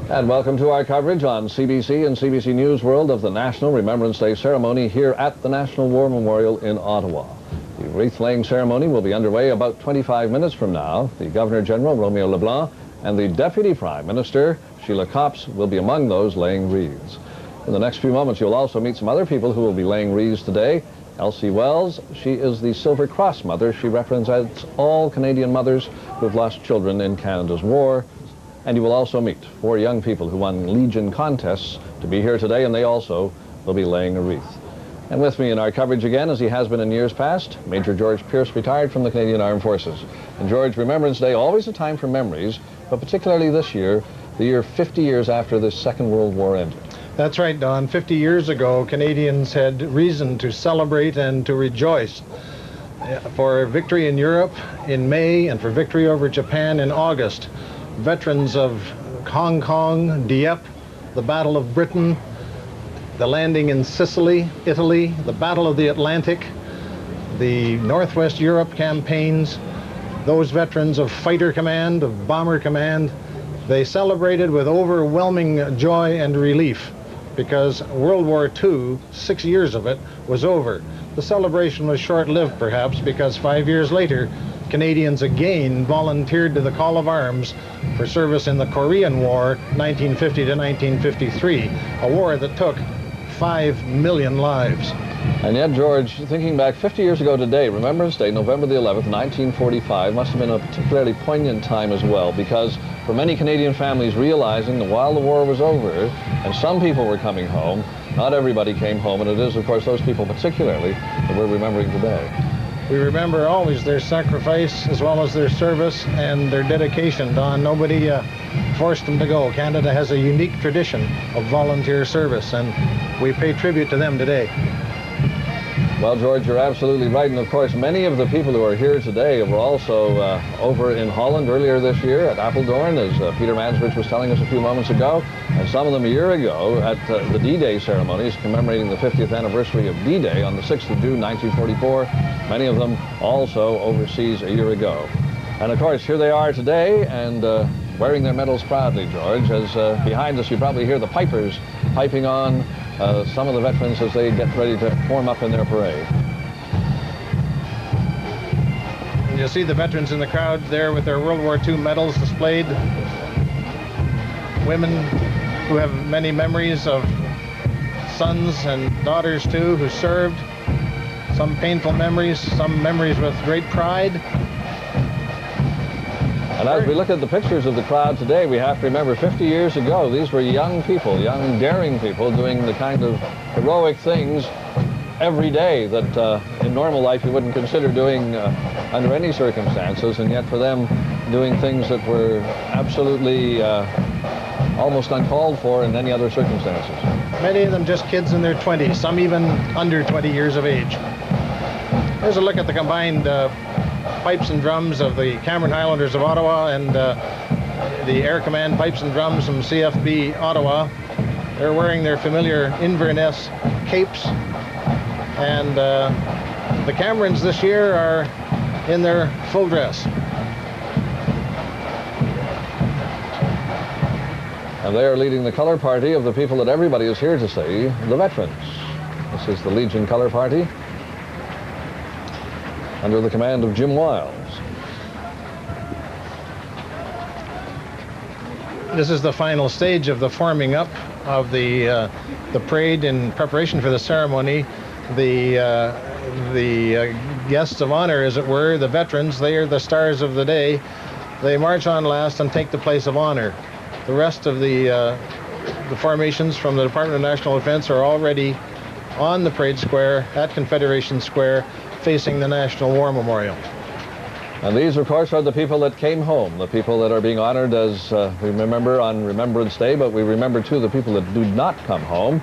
Speaker 22: And welcome to our coverage on CBC and CBC News World of the National Remembrance Day ceremony here at the National War Memorial in Ottawa. The wreath-laying ceremony will be underway about 25 minutes from now. The Governor General, Romeo Leblanc, and the Deputy Prime Minister, Sheila Copps, will be among those laying wreaths. In the next few moments, you'll also meet some other people who will be laying wreaths today. Elsie Wells, she is the Silver Cross Mother. She represents all Canadian mothers who have lost children in Canada's war. And you will also meet 4 young people who won Legion contests to be here today, and they also will be laying a wreath. And with me in our coverage again, as he has been in years past, Major George Pierce, retired from the Canadian Armed Forces. And George, Remembrance Day, always a time for memories, but particularly this year, the year 50 years after the Second World War ended.
Speaker 23: That's right, Don. 50 years ago, Canadians had reason to celebrate and to rejoice for victory in Europe in May and for victory over Japan in August. Veterans of Hong Kong, Dieppe, the Battle of Britain, the landing in Sicily, Italy, the Battle of the Atlantic, the Northwest Europe campaigns, those veterans of Fighter Command, of Bomber Command, they celebrated with overwhelming joy and relief because World War II, 6 years of it, was over. The celebration was short-lived, perhaps, because 5 years later, Canadians again volunteered to the call of arms for service in the Korean War, 1950 to 1953, a war that took 5 million lives.
Speaker 22: And yet, George, thinking back 50 years ago today, Remembrance Day, November the 11th, 1945, must have been a particularly poignant time as well, because for many Canadian families realizing that while the war was over and some people were coming home, not everybody came home, and it is, of course, those people particularly that we're remembering today.
Speaker 23: We remember always their sacrifice as well as their service and their dedication, Don. Nobody forced them to go. Canada has a unique tradition of volunteer service, and we pay tribute to them today.
Speaker 22: Well, George, you're absolutely right. And of course, many of the people who are here today were also over in Holland earlier this year at Apeldoorn, as Peter Mansbridge was telling us a few moments ago. And some of them a year ago at the D-Day ceremonies commemorating the 50th anniversary of D-Day on the 6th of June, 1944. Many of them also overseas a year ago. And of course, here they are today, and wearing their medals proudly, George. As behind us, you probably hear the pipers piping on some of the veterans as they get ready to form up in their parade.
Speaker 23: You'll see the veterans in the crowd there with their World War II medals displayed. Women who have many memories of sons and daughters too who served. Some painful memories, some memories with great pride.
Speaker 22: And as we look at the pictures of the crowd today, we have to remember 50 years ago, these were young people, young, daring people doing the kind of heroic things every day that in normal life you wouldn't consider doing under any circumstances, and yet for them doing things that were absolutely almost uncalled for in any other circumstances.
Speaker 23: Many of them just kids in their 20s, some even under 20 years of age. Here's a look at the combined pipes and drums of the Cameron Highlanders of Ottawa and the Air Command pipes and drums from CFB Ottawa. They're wearing their familiar Inverness capes, and the Camerons this year are in their full dress.
Speaker 22: And they are leading the color party of the people that everybody is here to see, the veterans. This is the Legion Color Party under the command of Jim Wiles.
Speaker 23: This is the final stage of the forming up of the parade in preparation for the ceremony. The guests of honor, as it were, the veterans, they are the stars of the day. They march on last and take the place of honor. The rest of the formations from the Department of National Defense are already on the parade square at Confederation Square facing the National War Memorial.
Speaker 22: And these, of course, are the people that came home, the people that are being honored as we remember on Remembrance Day, but we remember, too, the people that do not come home.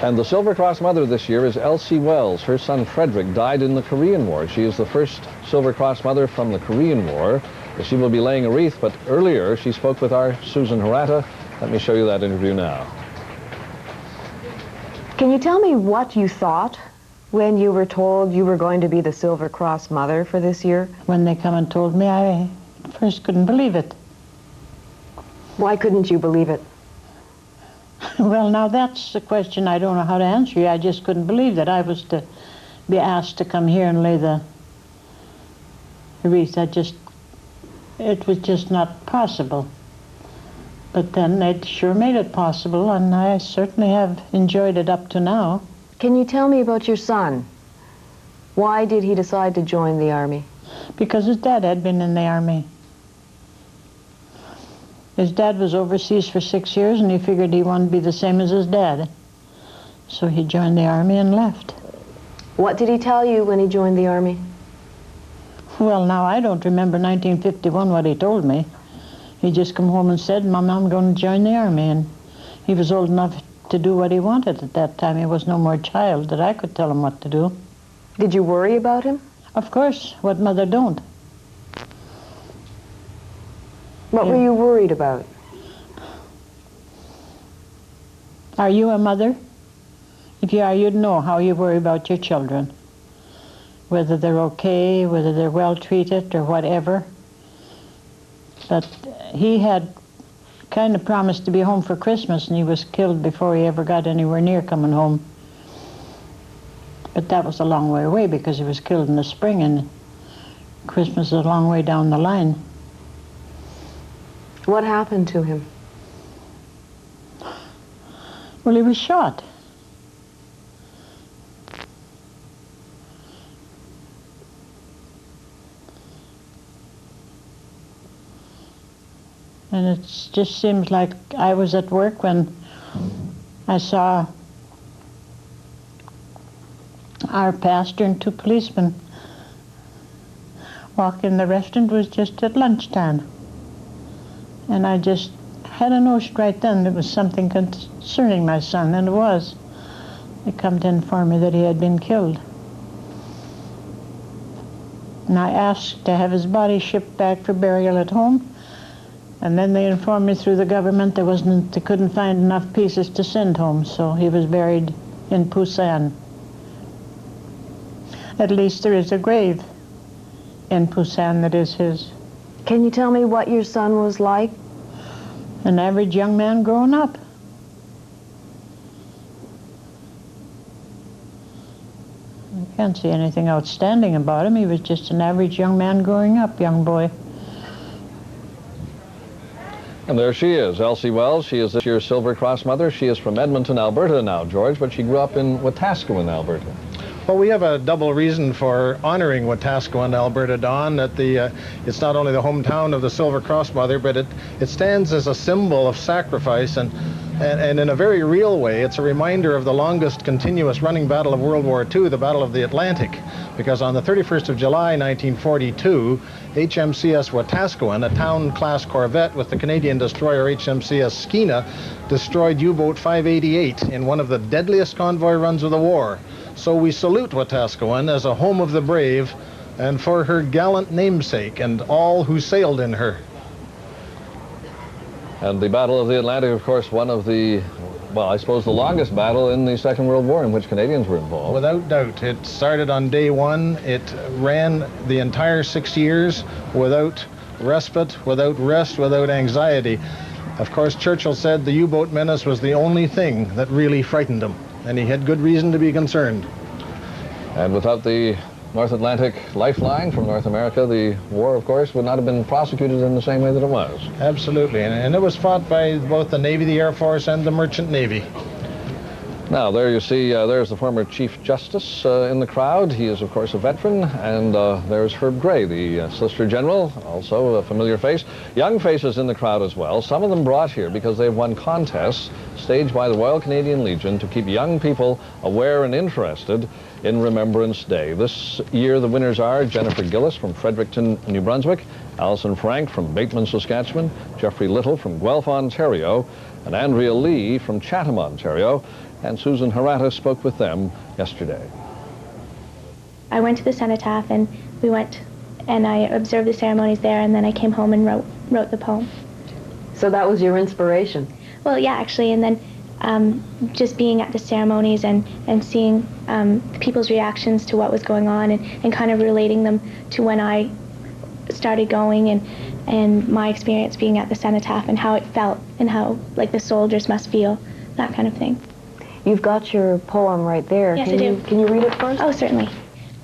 Speaker 22: And the Silver Cross mother this year is Elsie Wells. Her son, Frederick, died in the Korean War. She is the first Silver Cross mother from the Korean War. She will be laying a wreath, but earlier she spoke with our Susan Harata. Let me show you that interview now.
Speaker 2: Can you tell me what you thought when you were told you were going to be the Silver Cross mother for this year?
Speaker 3: When they come and told me, I first couldn't believe it.
Speaker 2: Why couldn't you believe it?
Speaker 3: Well, now that's a question I don't know how to answer you. I just couldn't believe that I was to be asked to come here and lay the wreath. It was just not possible. But then it sure made it possible, and I certainly have enjoyed it up to now.
Speaker 2: Can you tell me about your son? Why did he decide to join the Army?
Speaker 3: Because his dad had been in the Army. His dad was overseas for 6 years, and he figured he wanted to be the same as his dad. So he joined the Army and left.
Speaker 2: What did he tell you when he joined the Army?
Speaker 3: Well, now I don't remember 1951 what he told me. He just come home and said, Mom, I'm going to join the Army. And he was old enough to do what he wanted at that time. He was no more child that I could tell him what to do.
Speaker 2: Did you worry about him?
Speaker 3: Of course. What mother don't?
Speaker 2: What were you worried about?
Speaker 3: Are you a mother? If you are, you'd know how you worry about your children. Whether they're okay, whether they're well treated or whatever. But he had kind of promised to be home for Christmas, and he was killed before he ever got anywhere near coming home. But that was a long way away because he was killed in the spring, and Christmas is a long way down the line.
Speaker 2: What happened to him?
Speaker 3: Well, he was shot. And it just seems like I was at work when I saw our pastor and 2 policemen walk in the restaurant. It was just at lunchtime. And I just had a notion right then it was something concerning my son, and it was. They come to inform me that he had been killed. And I asked to have his body shipped back for burial at home. And then they informed me through the government they couldn't find enough pieces to send home, so he was buried in Busan. At least there is a grave in Busan that is his.
Speaker 2: Can you tell me what your son was like
Speaker 3: An average young man growing up. I can't see anything outstanding about him. He was just an average young man growing up, young boy.
Speaker 22: And there she is, Elsie Wells. She is this year's Silver Cross Mother. She is from Edmonton, Alberta now, George, but she grew up in Wetaskiwin, Alberta.
Speaker 23: Well, we have a double reason for honoring Wetaskiwin, Alberta, Don, that it's not only the hometown of the Silver Cross Mother, but it stands as a symbol of sacrifice, and in a very real way, it's a reminder of the longest continuous running battle of World War II, the Battle of the Atlantic, because on the 31st of July, 1942, HMCS Wetaskiwin, a town-class corvette with the Canadian destroyer HMCS Skeena, destroyed U-boat 588 in one of the deadliest convoy runs of the war. So we salute Wetaskiwin as a home of the brave and for her gallant namesake and all who sailed in her.
Speaker 22: And the Battle of the Atlantic, of course, one of the, well, I suppose the longest battle in the Second World War in which Canadians were involved.
Speaker 23: Without doubt. It started on day one. It ran the entire 6 years without respite, without rest, without anxiety. Of course, Churchill said the U-boat menace was the only thing that really frightened him, and he had good reason to be concerned.
Speaker 22: And without the North Atlantic lifeline from North America, the war, of course, would not have been prosecuted in the same way that it was.
Speaker 23: Absolutely, and it was fought by both the Navy, the Air Force, and the Merchant Navy.
Speaker 22: Now, there you see, there's the former Chief Justice in the crowd. He is, of course, a veteran. And there's Herb Gray, the Solicitor General, also a familiar face. Young faces in the crowd as well. Some of them brought here because they've won contests staged by the Royal Canadian Legion to keep young people aware and interested in Remembrance Day. This year, the winners are Jennifer Gillis from Fredericton, New Brunswick, Alison Frank from Bateman, Saskatchewan, Jeffrey Little from Guelph, Ontario, and Andrea Lee from Chatham, Ontario. And Susan Harata spoke with them yesterday.
Speaker 1: I went to the cenotaph, and we went and I observed the ceremonies there, and then I came home and wrote the poem.
Speaker 2: So that was your inspiration?
Speaker 1: Well, yeah, actually, and then just being at the ceremonies and seeing people's reactions to what was going on, and kind of relating them to when I started going, and my experience being at the cenotaph and how it felt and how, like, the soldiers must feel, that kind of thing.
Speaker 2: You've got your poem right there.
Speaker 1: Yes, I do.
Speaker 2: Can you read it first?
Speaker 1: Oh, certainly.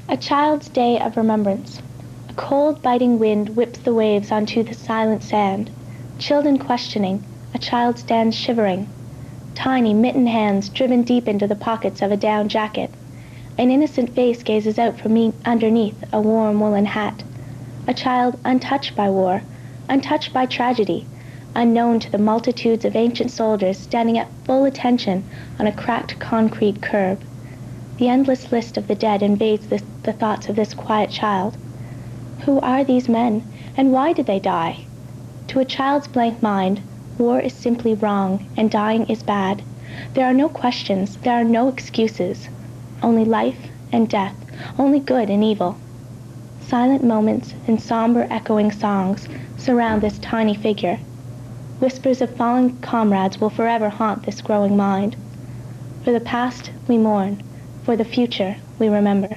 Speaker 1: A child's day of remembrance. A cold, biting wind whips the waves onto the silent sand. Chilled and questioning, a child stands shivering. Tiny, mittened hands driven deep into the pockets of a down jacket. An innocent face gazes out from underneath a warm woolen hat. A child untouched by war, untouched by tragedy, unknown to the multitudes of ancient soldiers standing at full attention on a cracked concrete curb. The endless list of the dead invades the thoughts of this quiet child. Who are these men, and why did they die? To a child's blank mind, war is simply wrong, and dying is bad. There are no questions, there are no excuses. Only life and death, only good and evil. Silent moments and somber echoing songs surround this tiny figure. Whispers of fallen comrades will forever haunt this growing mind. For the past, we mourn. For the future, we remember.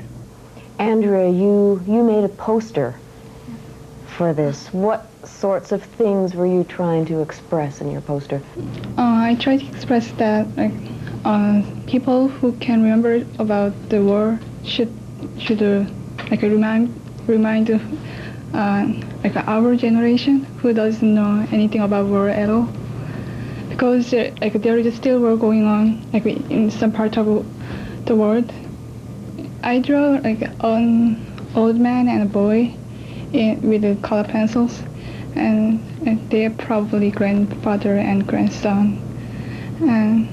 Speaker 2: Andrea, you made a poster for this. What sorts of things were you trying to express in your poster?
Speaker 4: I tried to express that people who can remember about the war should remind our generation who doesn't know anything about war at all, because there is still war going on in some part of the world. I draw an old man and a boy with the color pencils, and they're probably grandfather and grandson. And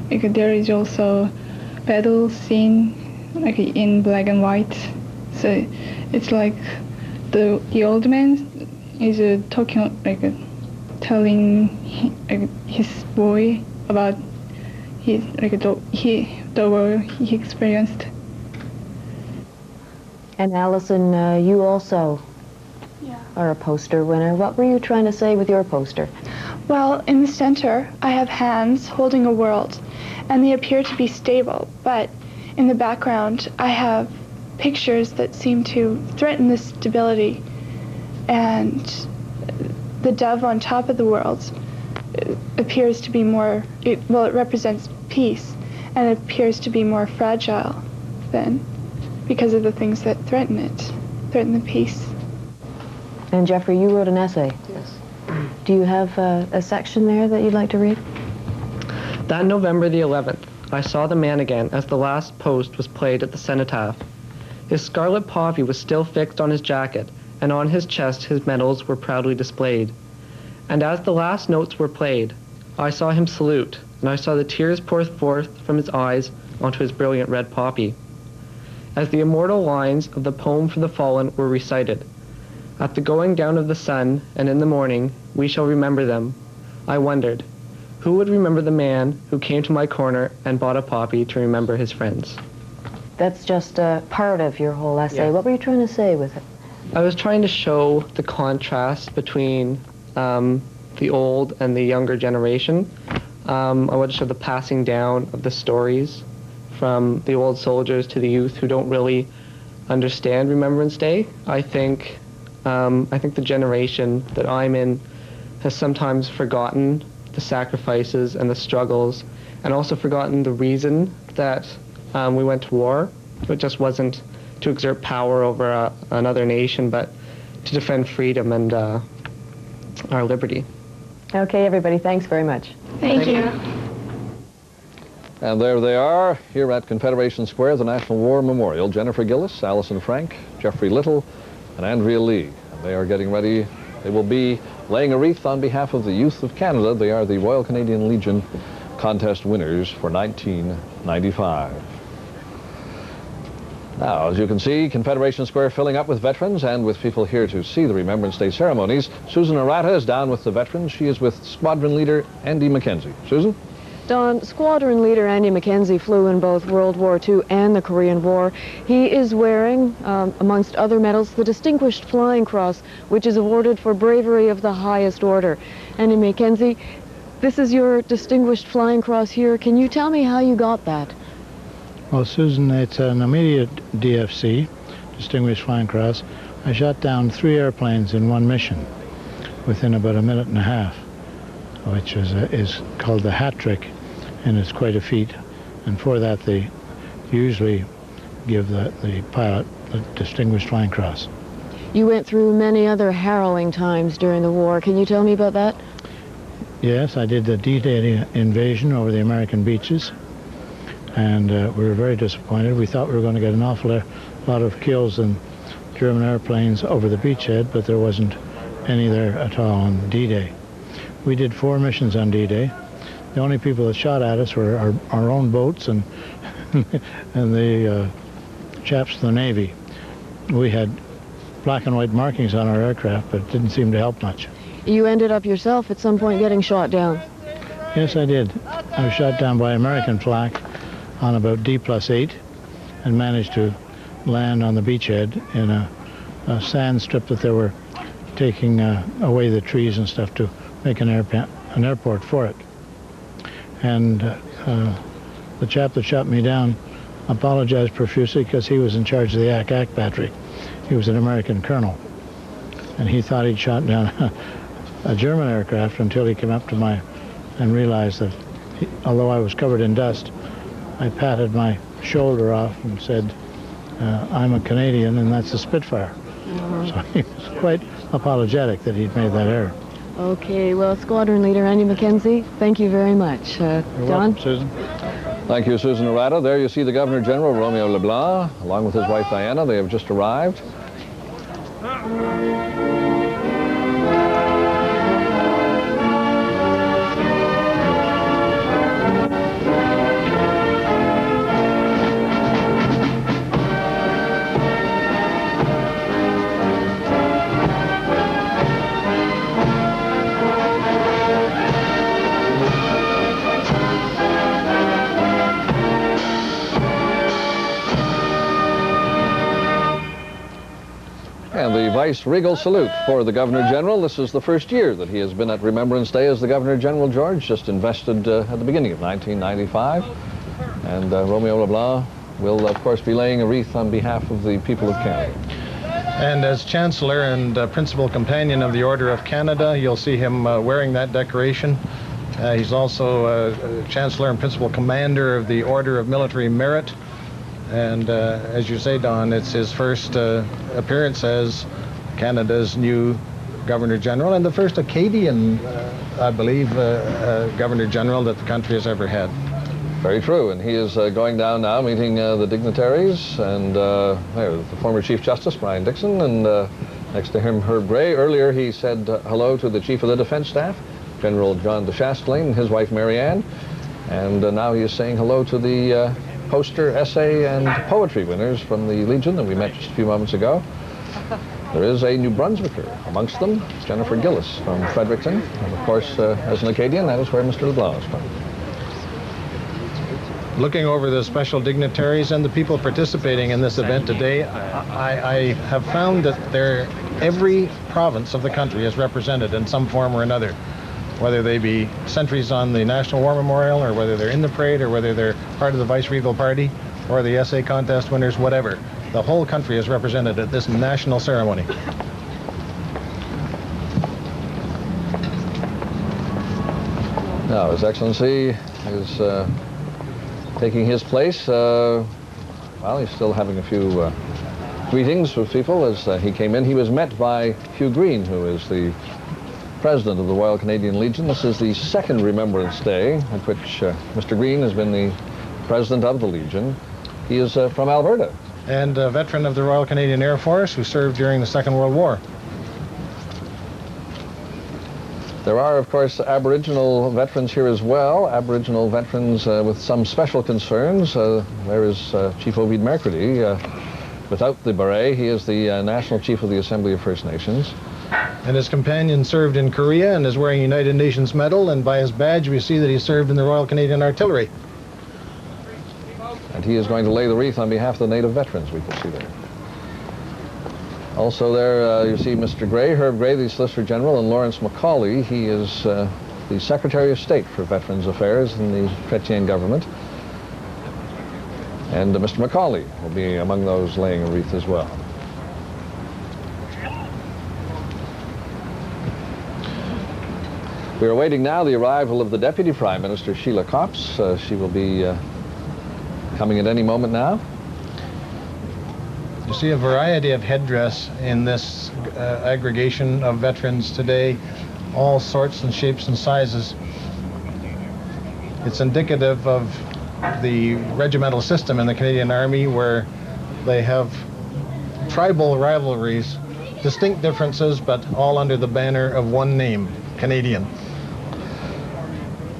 Speaker 4: there is also battle scene in black and white. So it's like the old man is talking, telling his boy about the war he experienced.
Speaker 2: And Alison, you also are a poster winner. What were you trying to say with your poster?
Speaker 4: Well, in the center, I have hands holding a world, and they appear to be stable, but in the background, I have pictures that seem to threaten this stability, and the dove on top of the world appears to be more, it represents peace, and it appears to be more fragile than, because of the things that threaten the peace.
Speaker 2: And Jeffrey, you wrote an essay.
Speaker 5: Yes.
Speaker 2: Do you have a section there that you'd like to read?
Speaker 5: That November the 11th, I saw the man again as the last post was played at the cenotaph. His scarlet poppy was still fixed on his jacket, and on his chest his medals were proudly displayed. And as the last notes were played, I saw him salute, and I saw the tears pour forth from his eyes onto his brilliant red poppy. As the immortal lines of the poem for the fallen were recited, at the going down of the sun, and in the morning, we shall remember them. I wondered, who would remember the man who came to my corner and bought a poppy to remember his friends?
Speaker 2: That's just part of your whole essay.
Speaker 5: Yes.
Speaker 2: What were you trying to say with it?
Speaker 5: I was trying to show the contrast between the old and the younger generation. I wanted to show the passing down of the stories from the old soldiers to the youth who don't really understand Remembrance Day. I think the generation that I'm in has sometimes forgotten the sacrifices and the struggles, and also forgotten the reason that we went to war. It just wasn't to exert power over another nation, but to defend freedom and our liberty.
Speaker 2: Okay, everybody, thanks very much.
Speaker 4: Thank you.
Speaker 22: And there they are, here at Confederation Square, the National War Memorial. Jennifer Gillis, Allison Frank, Jeffrey Little, and Andrea Lee. And they are getting ready. They will be laying a wreath on behalf of the youth of Canada. They are the Royal Canadian Legion contest winners for 1995. Now, as you can see, Confederation Square filling up with veterans and with people here to see the Remembrance Day ceremonies. Susan Arata is down with the veterans. She is with Squadron Leader Andy McKenzie. Susan?
Speaker 2: Don, Squadron Leader Andy McKenzie flew in both World War II and the Korean War. He is wearing, amongst other medals, the Distinguished Flying Cross, which is awarded for bravery of the highest order. Andy McKenzie, this is your Distinguished Flying Cross here. Can you tell me how you got that?
Speaker 6: Well, Susan, it's an immediate DFC, Distinguished Flying Cross. I shot down 3 airplanes in one mission within about a minute and a half, which is called the hat trick, and it's quite a feat. And for that, they usually give the pilot the Distinguished Flying Cross.
Speaker 2: You went through many other harrowing times during the war. Can you tell me about that?
Speaker 6: Yes, I did the D-Day invasion over the American beaches, and we were very disappointed. We thought we were going to get an awful lot of kills in German airplanes over the beachhead, but there wasn't any there at all on D-Day. We did 4 missions on D-Day. The only people that shot at us were our own boats and and the chaps from the Navy. We had black and white markings on our aircraft, but it didn't seem to help much.
Speaker 2: You ended up yourself at some point getting shot down.
Speaker 6: Yes, I did. I was shot down by American flak on about D+8 and managed to land on the beachhead in a sand strip that they were taking away the trees and stuff to make an airport for it. And the chap that shot me down apologized profusely because he was in charge of the Ack battery. He was an American colonel, and he thought he'd shot down a German aircraft until he came up to and realized that although I was covered in dust, I patted my shoulder off and said, I'm a Canadian and that's a Spitfire. So he was quite apologetic that he'd made that error.
Speaker 2: Okay, well, Squadron Leader Andy McKenzie, thank you very much.
Speaker 6: You're
Speaker 2: Don?
Speaker 6: welcome, Susan.
Speaker 22: Thank you, Susan Arata. There you see the Governor General, Romeo Leblanc, along with his wife Diana. They have just arrived. And the Vice-Regal salute for the Governor General. This is the first year that he has been at Remembrance Day as the Governor General. George just invested at the beginning of 1995. And Romeo Leblanc will, of course, be laying a wreath on behalf of the people of Canada.
Speaker 23: And as Chancellor and Principal Companion of the Order of Canada, you'll see him wearing that decoration. He's also Chancellor and Principal Commander of the Order of Military Merit. And as you say, Don, it's his first appearance as Canada's new Governor General and the first Acadian, I believe, Governor General that the country has ever had.
Speaker 22: Very true, and he is going down now, meeting the dignitaries, and the former Chief Justice, Brian Dixon, and next to him, Herb Gray. Earlier, he said hello to the Chief of the Defense Staff, General John de Chastelain, and his wife, Mary Ann, and now he is saying hello to the poster, essay, and poetry winners from the Legion that we met just a few moments ago. There is a New Brunswicker amongst them, Jennifer Gillis from Fredericton, and of course, as an Acadian, that is where Mr. LeBlanc is from.
Speaker 23: Looking over the special dignitaries and the people participating in this event today, I have found that every province of the country is represented in some form or another, whether they be sentries on the National War Memorial, or whether they're in the parade, or whether they're part of the Vice-Regal Party, or the essay contest winners, whatever. The whole country is represented at this national ceremony.
Speaker 22: Now, His Excellency is taking his place. Well, he's still having a few greetings with people as he came in. He was met by Hugh Green, who is the President of the Royal Canadian Legion. This is the second Remembrance Day at which Mr. Green has been the President of the Legion. He is from Alberta.
Speaker 23: And a veteran of the Royal Canadian Air Force who served during the Second World War.
Speaker 22: There are, of course, Aboriginal veterans here as well, Aboriginal veterans with some special concerns. There is Chief Ovid Mercredi. Without the beret, he is the National Chief of the Assembly of First Nations.
Speaker 23: And his companion served in Korea and is wearing a United Nations medal, and by his badge we see that he served in the Royal Canadian Artillery.
Speaker 22: And he is going to lay the wreath on behalf of the native veterans, we can see there. Also there, you see Mr. Gray, Herb Gray, the Solicitor General, and Lawrence Macaulay. He is the Secretary of State for Veterans Affairs in the Chrétien government. And Mr. Macaulay will be among those laying a wreath as well. We are awaiting now the arrival of the Deputy Prime Minister, Sheila Copps. She will be coming at any moment now.
Speaker 23: You see a variety of headdress in this aggregation of veterans today, all sorts and shapes and sizes. It's indicative of the regimental system in the Canadian Army, where they have tribal rivalries, distinct differences, but all under the banner of one name, Canadian.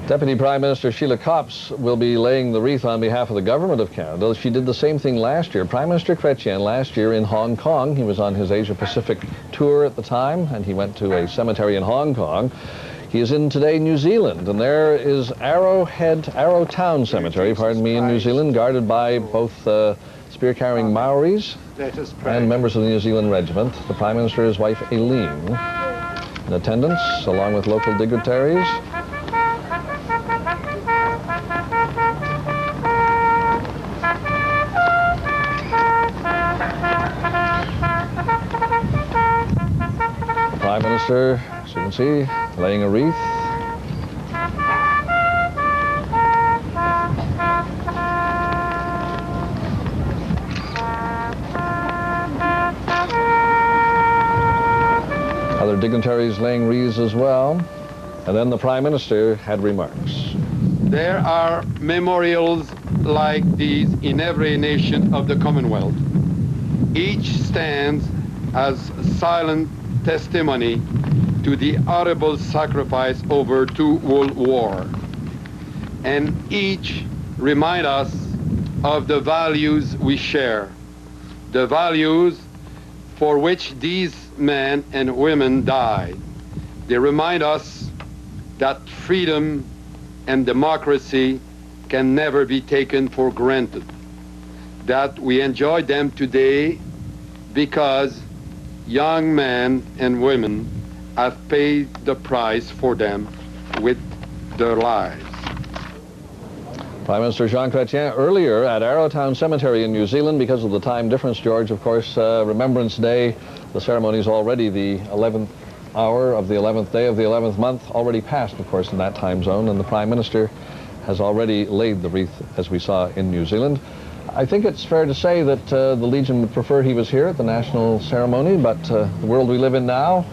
Speaker 22: Deputy Prime Minister Sheila Copps will be laying the wreath on behalf of the Government of Canada. She did the same thing last year. Prime Minister Chrétien last year in Hong Kong. He was on his Asia-Pacific tour at the time, and he went to a cemetery in Hong Kong. He is in today New Zealand, and there is Arrowtown Cemetery, pardon me, in New Zealand, guarded by both spear-carrying Maoris and members of the New Zealand Regiment. The Prime Minister, his wife Aileen, in attendance, along with local dignitaries. Prime Minister, as you can see, laying a wreath. Other dignitaries laying wreaths as well. And then the Prime Minister had remarks.
Speaker 7: There are memorials like these in every nation of the Commonwealth. Each stands as silent testimony to the honorable sacrifice over 2 world wars, and each remind us of the values we share, the values for which these men and women died. They remind us that freedom and democracy can never be taken for granted, that we enjoy them today because young men and women have paid the price for them with their lives.
Speaker 22: Prime Minister Jean Chrétien earlier at Arrowtown Cemetery in New Zealand. Because of the time difference, George, of course, Remembrance Day, the ceremony is already the 11th hour of the 11th day of the 11th month, already passed, of course, in that time zone, and the Prime Minister has already laid the wreath, as we saw in New Zealand. I think it's fair to say that the Legion would prefer he was here at the national ceremony, but the world we live in now,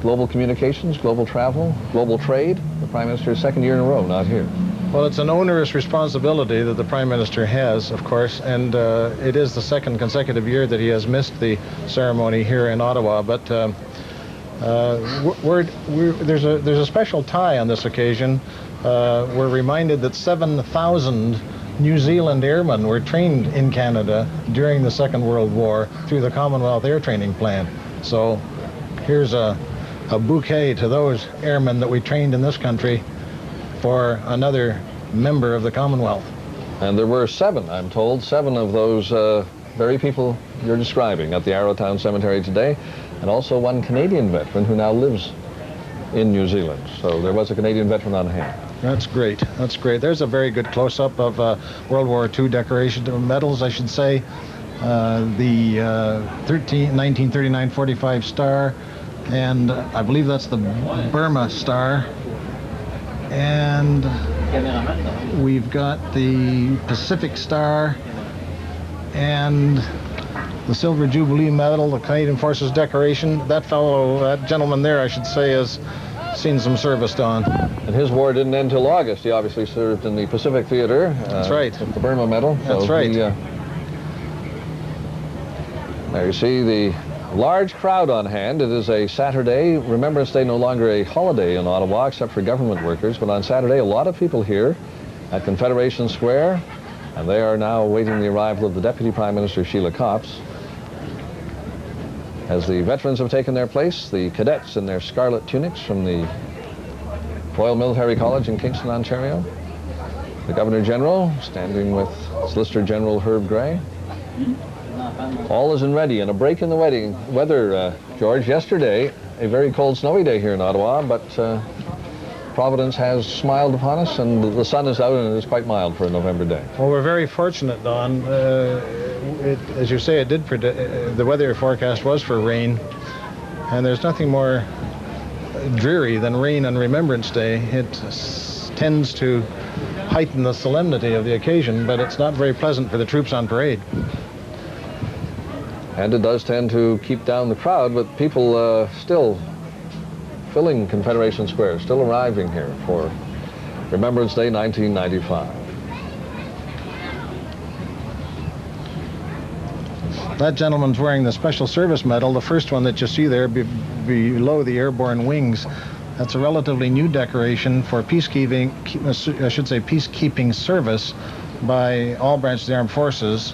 Speaker 22: global communications, global travel, global trade, the Prime Minister's second year in a row not here.
Speaker 23: Well, it's an onerous responsibility that the Prime Minister has, of course, and it is the second consecutive year that he has missed the ceremony here in Ottawa, but there's a special tie on this occasion. We're reminded that 7,000 New Zealand airmen were trained in Canada during the Second World War through the Commonwealth Air Training Plan. So here's a bouquet to those airmen that we trained in this country for another member of the Commonwealth.
Speaker 22: And there were 7, I'm told, 7 of those very people you're describing at the Arrowtown Cemetery today, and also 1 Canadian veteran who now lives in New Zealand. So there was a Canadian veteran on hand.
Speaker 23: That's great. That's great. There's a very good close-up of World War II decoration medals, I should say. The 1939-45 Star, and I believe that's the Burma Star. And we've got the Pacific Star and the Silver Jubilee Medal, the Canadian Forces decoration. That gentleman there, I should say, has seen some service, Don.
Speaker 22: And his war didn't end till August. He obviously served in the Pacific Theater.
Speaker 23: That's right.
Speaker 22: With the Burma Medal.
Speaker 23: That's right.
Speaker 22: There you see the large crowd on hand. It is a Saturday. Remembrance Day no longer a holiday in Ottawa except for government workers, but on Saturday a lot of people here at Confederation Square, and they are now awaiting the arrival of the Deputy Prime Minister Sheila Copps. As the veterans have taken their place, the cadets in their scarlet tunics from the Royal Military College in Kingston, Ontario, the Governor General standing with Solicitor General Herb Gray. All is in ready, and a break in the weather, George. Yesterday, a very cold, snowy day here in Ottawa, but Providence has smiled upon us, and the sun is out, and it is quite mild for a November day.
Speaker 23: Well, we're very fortunate, Don. As you say, it did predict, the weather forecast was for rain, and there's nothing more dreary than rain on Remembrance Day. It tends to heighten the solemnity of the occasion, but it's not very pleasant for the troops on parade.
Speaker 22: And it does tend to keep down the crowd, but people still filling Confederation Square, still arriving here for Remembrance Day 1995.
Speaker 23: That gentleman's wearing the Special Service Medal, the first one that you see there below the airborne wings. That's a relatively new decoration for peacekeeping, I should say peacekeeping service by all branches of the armed forces.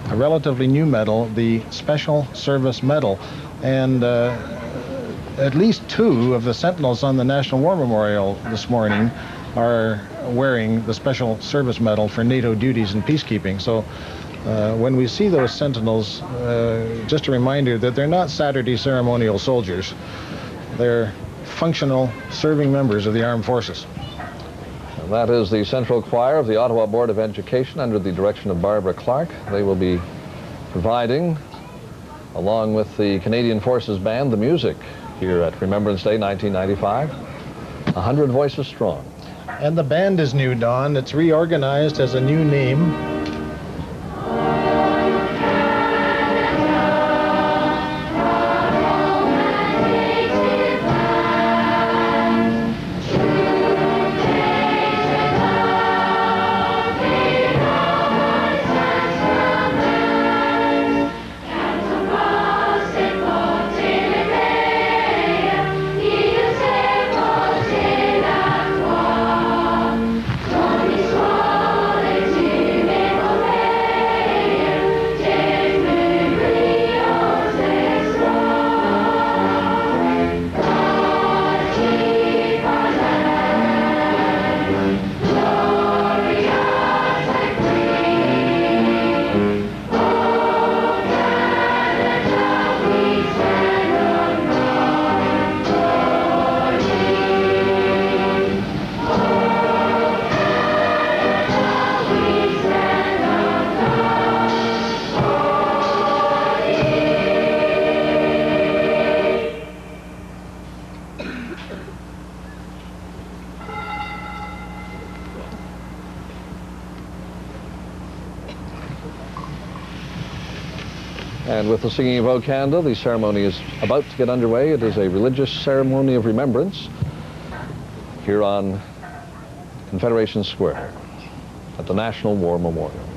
Speaker 23: A relatively new medal, the Special Service Medal. And at least 2 of the sentinels on the National War Memorial this morning are wearing the Special Service Medal for NATO duties and peacekeeping. So when we see those sentinels, just a reminder that they're not Saturday ceremonial soldiers. They're functional serving members of the armed forces.
Speaker 22: And that is the Central Choir of the Ottawa Board of Education under the direction of Barbara Clark. They will be providing, along with the Canadian Forces Band, the music here at Remembrance Day 1995, 100 voices strong.
Speaker 23: And the band is new, Don. It's reorganized as a new name.
Speaker 22: And with the singing of O Canada, the ceremony is about to get underway. It is a religious ceremony of remembrance here on Confederation Square at the National War Memorial.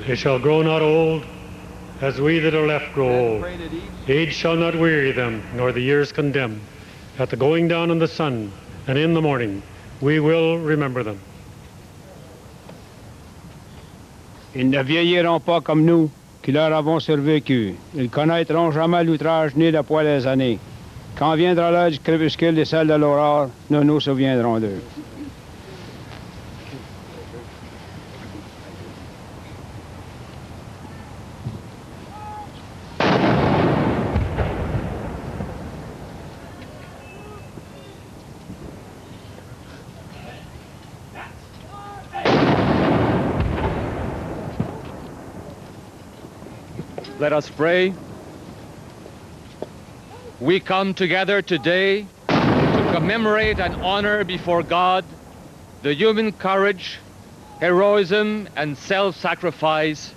Speaker 8: They shall grow not old, as we that are left grow old. Age shall not weary them, nor the years condemn. At the going down of the sun, and in the morning, we will remember them.
Speaker 9: Ils ne vieilliront pas comme nous, qui leur avons survécu. Ils connaîtront jamais l'outrage ni le poids des années. Quand viendra l'heure du crépuscule et celle de l'aurore, nous nous souviendrons d'eux.
Speaker 11: Let us pray. We come together today to commemorate and honor before God the human courage, heroism, and self-sacrifice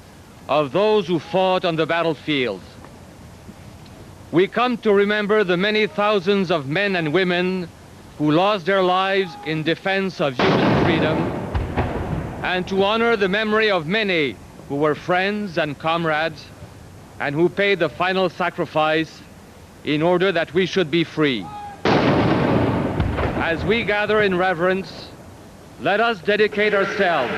Speaker 11: of those who fought on the battlefield. We come to remember the many thousands of men and women who lost their lives in defense of human freedom, and to honor the memory of many who were friends and comrades and who paid the final sacrifice in order that we should be free. As we gather in reverence, let us dedicate ourselves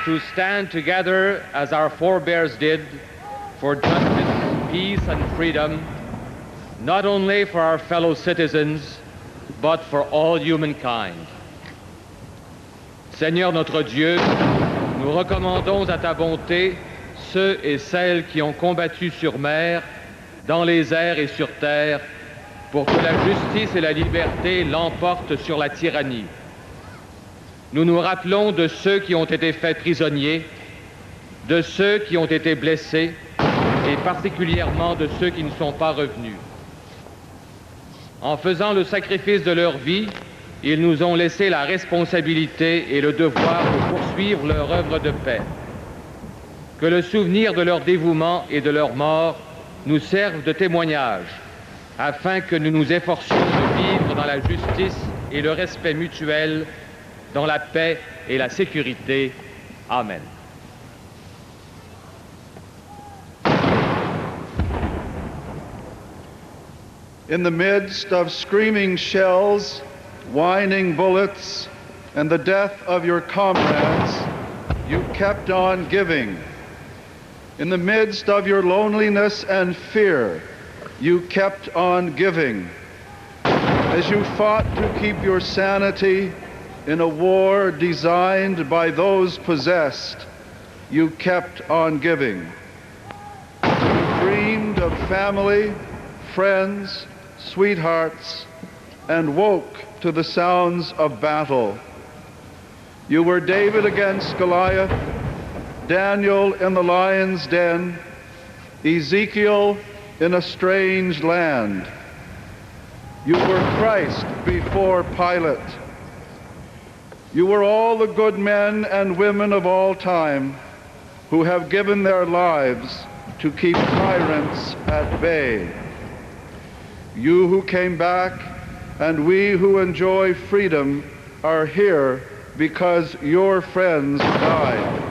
Speaker 11: to stand together as our forebears did for justice, peace, and freedom, not only for our fellow citizens, but for all humankind. Seigneur notre Dieu, nous recommandons à ta bonté ceux et celles qui ont combattu sur mer, dans les airs et sur terre, pour que la justice et la liberté l'emportent sur la tyrannie. Nous nous rappelons de ceux qui ont été faits prisonniers, de ceux qui ont été blessés, et particulièrement de ceux qui ne sont pas revenus. En faisant le sacrifice de leur vie, ils nous ont laissé la responsabilité et le devoir de poursuivre leur œuvre de paix. Que le souvenir de leur dévouement et de leur mort nous serve de témoignage, afin que nous nous efforcions de vivre dans la justice et le respect mutuel, dans la paix et la sécurité. Amen.
Speaker 24: In the midst of screaming shells, whining bullets, and the death of your comrades, you kept on giving. In the midst of your loneliness and fear, you kept on giving. As you fought to keep your sanity in a war designed by those possessed, you kept on giving. You dreamed of family, friends, sweethearts, and woke to the sounds of battle. You were David against Goliath, Daniel in the lion's den, Ezekiel in a strange land. You were Christ before Pilate. You were all the good men and women of all time who have given their lives to keep tyrants at bay. You who came back and we who enjoy freedom are here because your friends died.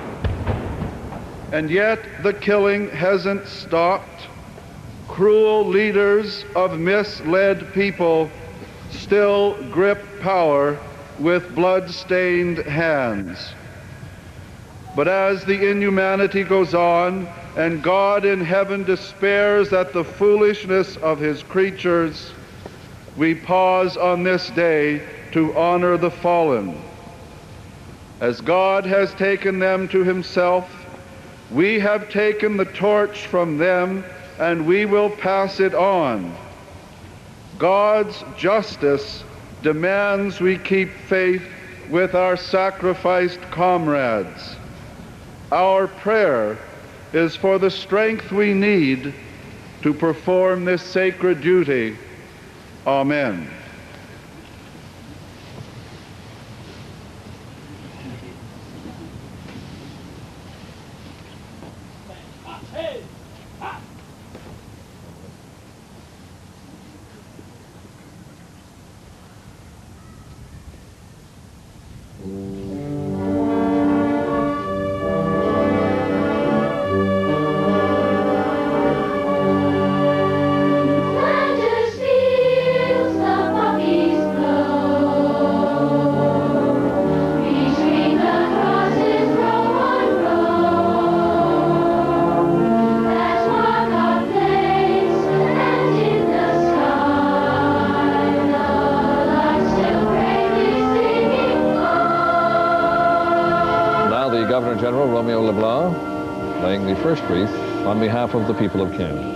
Speaker 24: And yet the killing hasn't stopped. Cruel leaders of misled people still grip power with blood-stained hands. But as the inhumanity goes on and God in heaven despairs at the foolishness of his creatures, we pause on this day to honor the fallen. As God has taken them to himself, we have taken the torch from them and we will pass it on. God's justice demands we keep faith with our sacrificed comrades. Our prayer is for the strength we need to perform this sacred duty. Amen.
Speaker 22: General Romeo Leblanc, laying the first wreath on behalf of the people of Canada.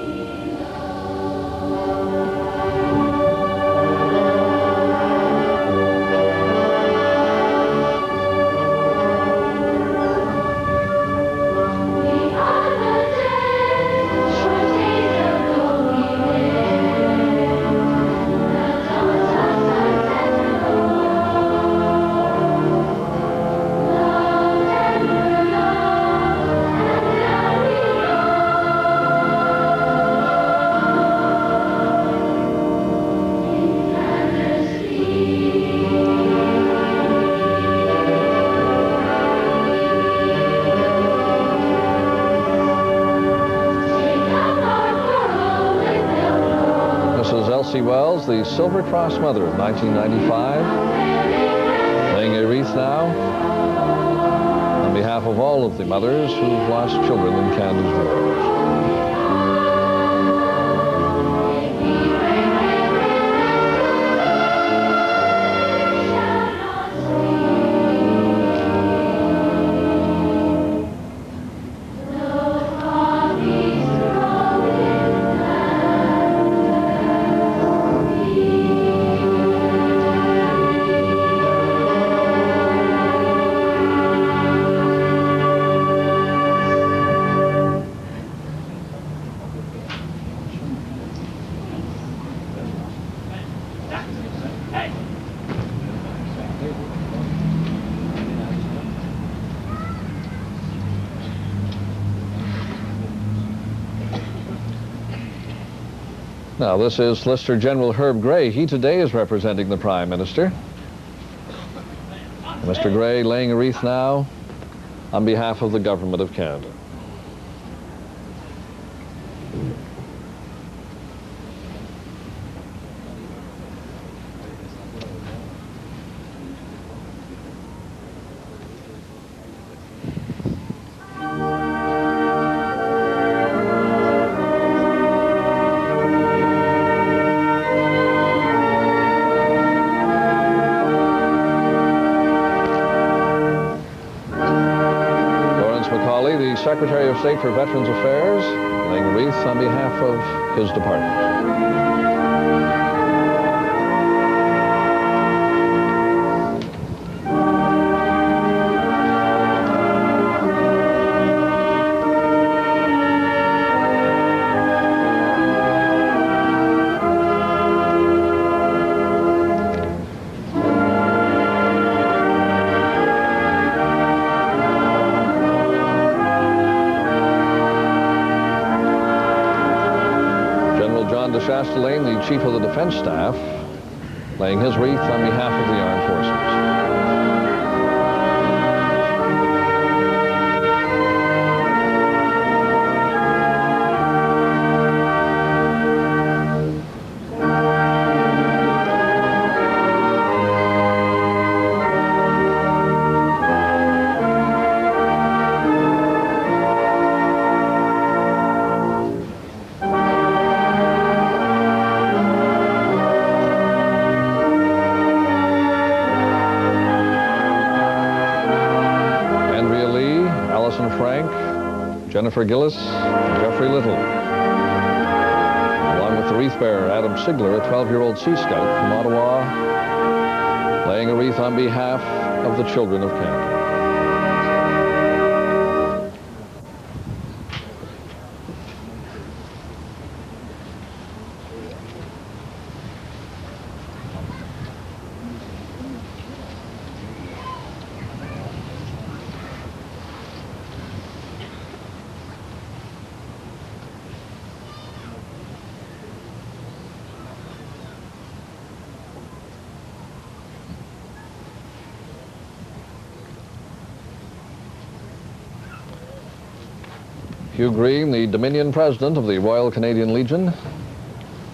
Speaker 22: Wells, the Silver Cross Mother of 1995, laying a wreath now on behalf of all of the mothers who've lost children in Canada's wars. Now, this is Solicitor General Herb Gray. He today is representing the Prime Minister. Mr. Gray laying a wreath now on behalf of the Government of Canada. Secretary of State for Veterans Affairs, laying a wreath on behalf of his department. Chastelain, the Chief of the Defense Staff, laying his wreath on behalf of the Armed Forces. Jennifer Gillis, and Jeffrey Little. Along with the wreath bearer, Adam Sigler, a 12-year-old Sea Scout from Ottawa, laying a wreath on behalf of the children of Canada. Hugh Green, the Dominion President of the Royal Canadian Legion,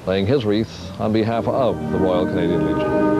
Speaker 22: laying his wreath on behalf of the Royal Canadian Legion.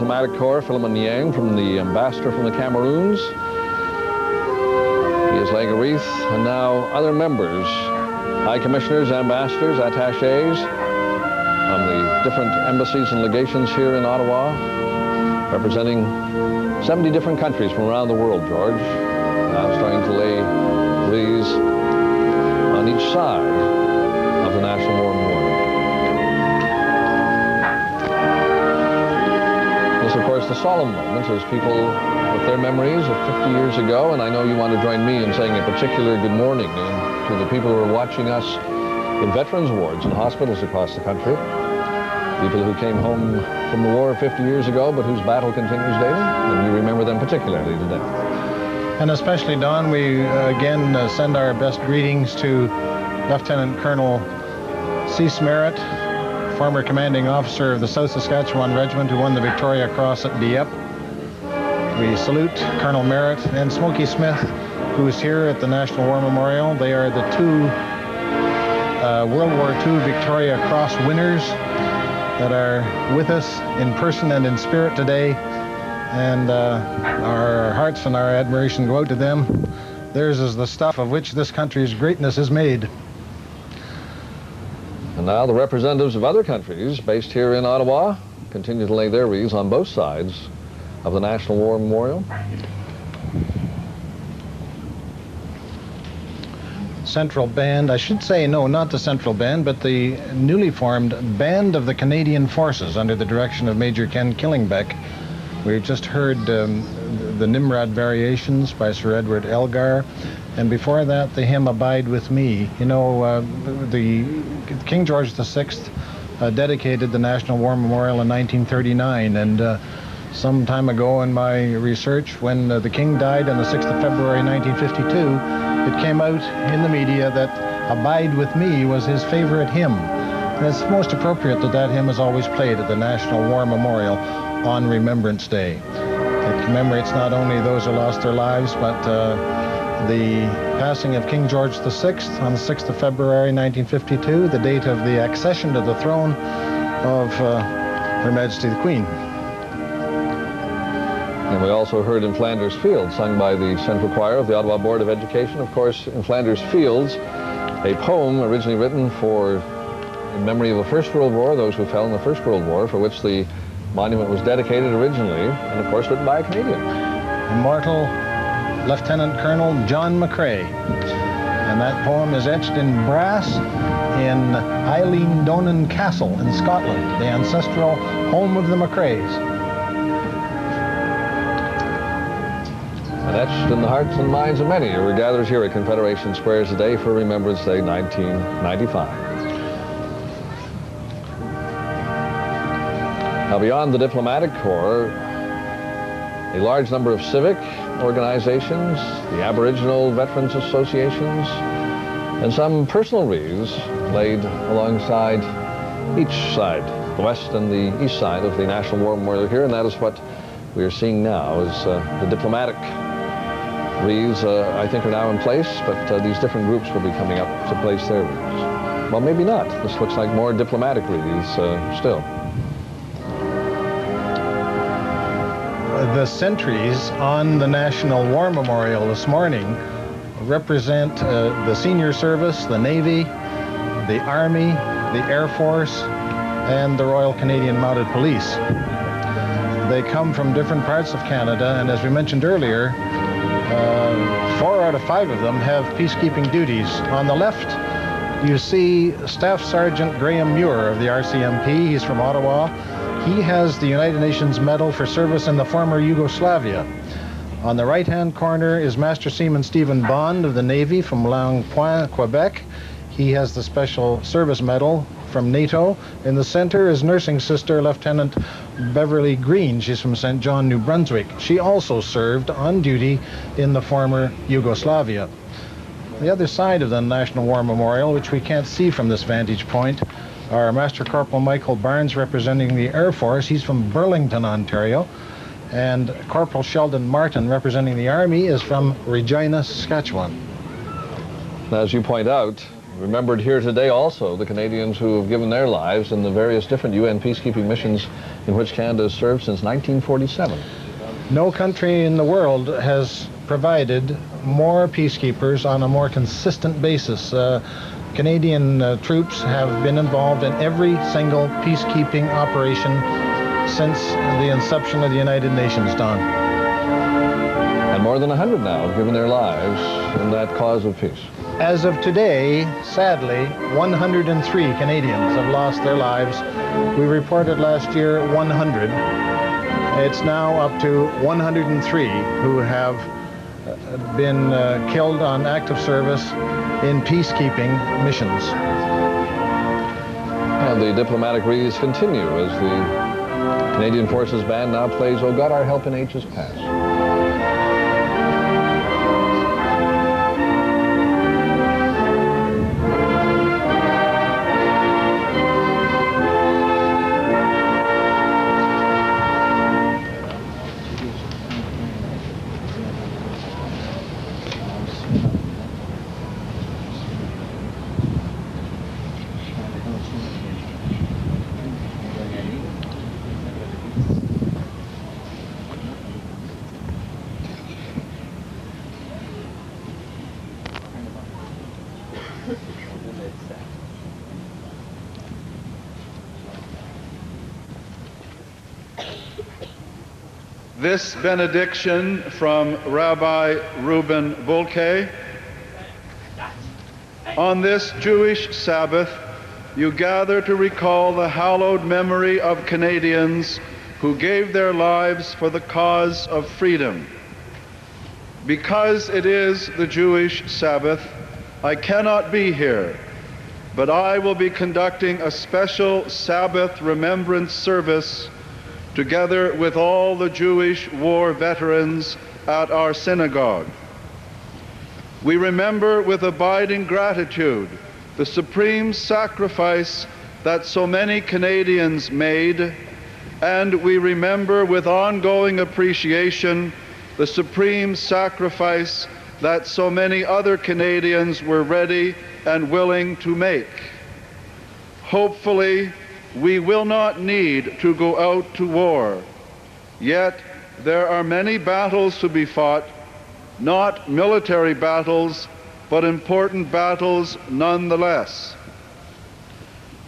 Speaker 22: Diplomatic Corps, Philemon Yang, from the ambassador from the Cameroons. He is laying a wreath, and now other members, high commissioners, ambassadors, attachés from the different embassies and legations here in Ottawa, representing 70 different countries from around the world, George. Now starting to lay wreaths on each side of the National War Memorial. This, of course, the solemn moment as people with their memories of 50 years ago, and I know you want to join me in saying a particular good morning to the people who are watching us in veterans wards and hospitals across the country, people who came home from the war 50 years ago but whose battle continues daily, and we remember them particularly today.
Speaker 23: And especially, Don, we again send our best greetings to Lieutenant Colonel Cease Merritt, former commanding officer of the South Saskatchewan Regiment who won the Victoria Cross at Dieppe. We salute Colonel Merritt and Smokey Smith, who is here at the National War Memorial. They are the two World War II Victoria Cross winners that are with us in person and in spirit today. And our hearts and our admiration go out to them. Theirs is the stuff of which this country's greatness is made.
Speaker 22: And now the representatives of other countries based here in Ottawa continue to lay their wreaths on both sides of the National War Memorial.
Speaker 23: Central Band, I should say, no, not the Central Band, but the newly formed Band of the Canadian Forces under the direction of Major Ken Killingbeck. We've just heard the Nimrod Variations by Sir Edward Elgar, and before that the hymn Abide With Me. You know, the King George VI dedicated the National War Memorial in 1939, and some time ago in my research, when the King died on the 6th of February 1952, it came out in the media that Abide With Me was his favorite hymn. And it's most appropriate that that hymn is always played at the National War Memorial on Remembrance Day. It commemorates not only those who lost their lives, but the passing of King George VI on the 6th of February 1952, the date of the accession to the throne of Her Majesty the Queen.
Speaker 22: And we also heard In Flanders Fields, sung by the Central Choir of the Ottawa Board of Education. Of course, In Flanders Fields, a poem originally written in memory of the First World War, those who fell in the First World War, for which the monument was dedicated originally, and of course written by a Canadian.
Speaker 23: Immortal Lieutenant Colonel John McCrae. And that poem is etched in brass in Eileen Donan Castle in Scotland, the ancestral home of the McCraes.
Speaker 22: And etched in the hearts and minds of many who are gathered here at Confederation Square today for Remembrance Day 1995. Now, beyond the Diplomatic Corps, a large number of civic organizations, the Aboriginal Veterans Associations, and some personal wreaths laid alongside each side, the west and the east side of the National War Memorial here, and that is what we are seeing now, is the diplomatic wreaths, I think, are now in place, but these different groups will be coming up to place their wreaths. Well, maybe not. This looks like more diplomatic wreaths still.
Speaker 23: The sentries on the National War Memorial this morning represent the senior service, the Navy, the Army, the Air Force, and the Royal Canadian Mounted Police. They come from different parts of Canada, and as we mentioned earlier, 4 out of 5 of them have peacekeeping duties. On the left, you see Staff Sergeant Graham Muir of the RCMP. He's from Ottawa. He has the United Nations Medal for service in the former Yugoslavia. On the right-hand corner is Master Seaman Stephen Bond of the Navy from Longueuil, Quebec. He has the Special Service Medal from NATO. In the center is Nursing Sister Lieutenant Beverly Green. She's from St. John, New Brunswick. She also served on duty in the former Yugoslavia. The other side of the National War Memorial, which we can't see from this vantage point, are Master Corporal Michael Barnes representing the Air Force. He's from Burlington, Ontario. And Corporal Sheldon Martin representing the Army is from Regina, Saskatchewan.
Speaker 22: As you point out, Remembered here today also the Canadians who have given their lives in the various different UN peacekeeping missions in which Canada has served since 1947.
Speaker 23: No country in the world has provided more peacekeepers on a more consistent basis. Canadian troops have been involved in every single peacekeeping operation since the inception of the United Nations, Don.
Speaker 22: And more than 100 now have given their lives in that cause of peace.
Speaker 23: As of today, sadly, 103 Canadians have lost their lives. We reported last year 100. It's now up to 103 who have been killed on active service in peacekeeping missions.
Speaker 22: And the diplomatic wreaths continue as the Canadian Forces Band now plays "Oh God, Our Help in Ages Past."
Speaker 24: This benediction from Rabbi Reuben Bulke. On this Jewish Sabbath, you gather to recall the hallowed memory of Canadians who gave their lives for the cause of freedom. Because it is the Jewish Sabbath, I cannot be here, but I will be conducting a special Sabbath remembrance service together with all the Jewish war veterans at our synagogue. We remember with abiding gratitude the supreme sacrifice that so many Canadians made, and we remember with ongoing appreciation the supreme sacrifice that so many other Canadians were ready and willing to make. Hopefully, we will not need to go out to war. Yet, there are many battles to be fought, not military battles, but important battles nonetheless.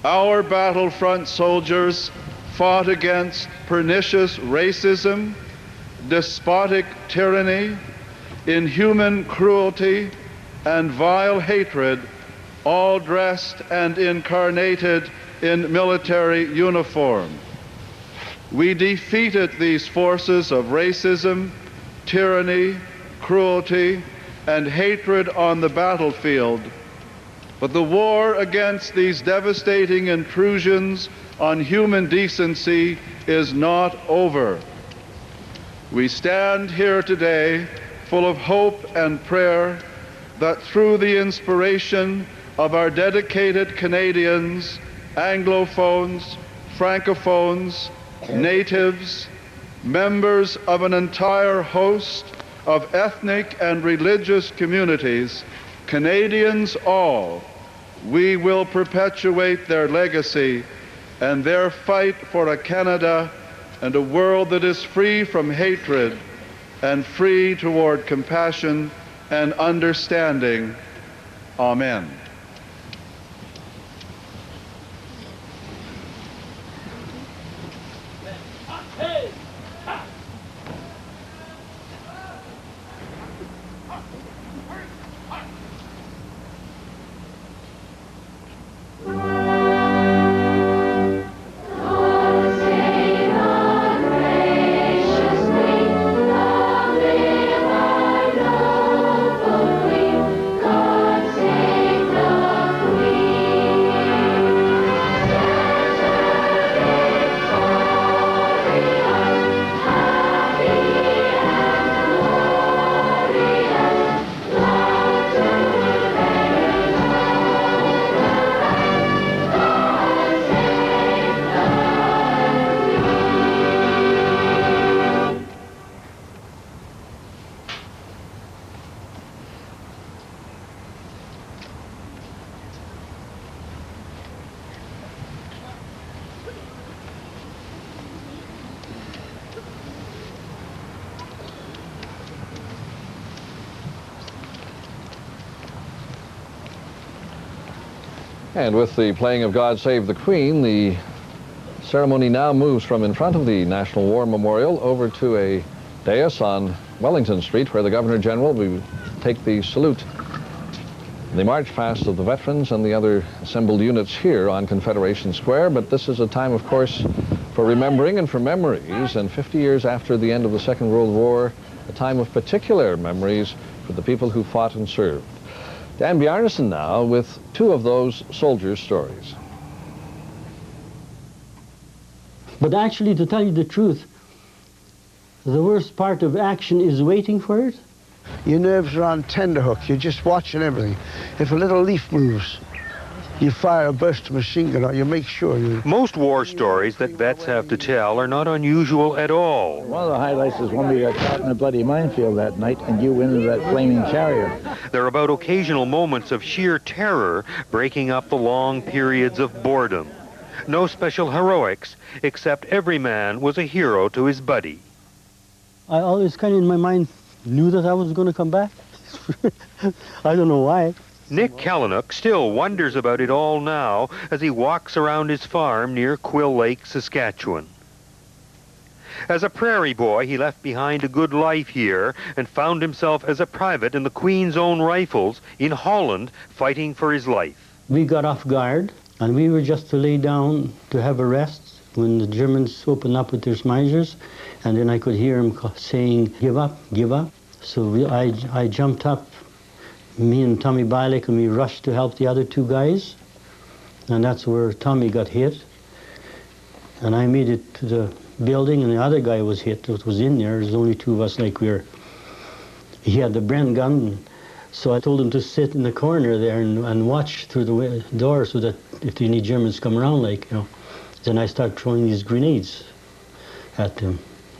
Speaker 24: Our battlefront soldiers fought against pernicious racism, despotic tyranny, inhuman cruelty, and vile hatred, all dressed and incarnated in military uniform. We defeated these forces of racism, tyranny, cruelty, and hatred on the battlefield. But the war against these devastating intrusions on human decency is not over. We stand here today full of hope and prayer that through the inspiration of our dedicated Canadians, Anglophones, Francophones, natives, members of an entire host of ethnic and religious communities, Canadians all, we will perpetuate their legacy and their fight for a Canada and a world that is free from hatred and free toward compassion and understanding. Amen.
Speaker 12: God save the
Speaker 22: And with the playing of God Save the Queen, the ceremony now moves from in front of the National War Memorial over to a dais on Wellington Street, where the Governor General will take the salute, the march past of the veterans and the other assembled units here on Confederation Square. But this is a time, of course, for remembering and for memories, and 50 years after the end of the Second World War, a time of particular memories for the people who fought and served. Dan Bjarnason now with two of those soldiers' stories.
Speaker 12: But actually, to tell you the truth, the worst part of action is waiting for it.
Speaker 14: Your nerves are on tenterhook. You're just watching everything. If a little leaf moves, you fire a burst of machine gun, or you make sure you...
Speaker 15: Most war stories that vets have to tell are not unusual at all.
Speaker 6: One of the highlights is when we got caught in a bloody minefield that night and you went into that flaming chariot.
Speaker 15: They're about occasional moments of sheer terror breaking up the long periods of boredom. No special heroics, except every man was a hero to his buddy.
Speaker 12: I always kind of in my mind knew that I was going to come back. I don't know why.
Speaker 15: Nick Kallenuk still wonders about it all now as he walks around his farm near Quill Lake, Saskatchewan. As a prairie boy, he left behind a good life here and found himself as a private in the Queen's Own Rifles in Holland, fighting for his life.
Speaker 12: We got off guard, and we were just to lay down to have a rest when the Germans opened up with their Schmeissers, and then I could hear him saying, "Give up, give up." So I jumped up, me and Tommy Bialik, and we rushed to help the other two guys. And that's where Tommy got hit. And I made it to the building, and the other guy was hit. It was in there. There's only two of us, like he had the Bren gun. So I told him to sit in the corner there and watch through the door so that if any Germans come around, then I start throwing these grenades at them.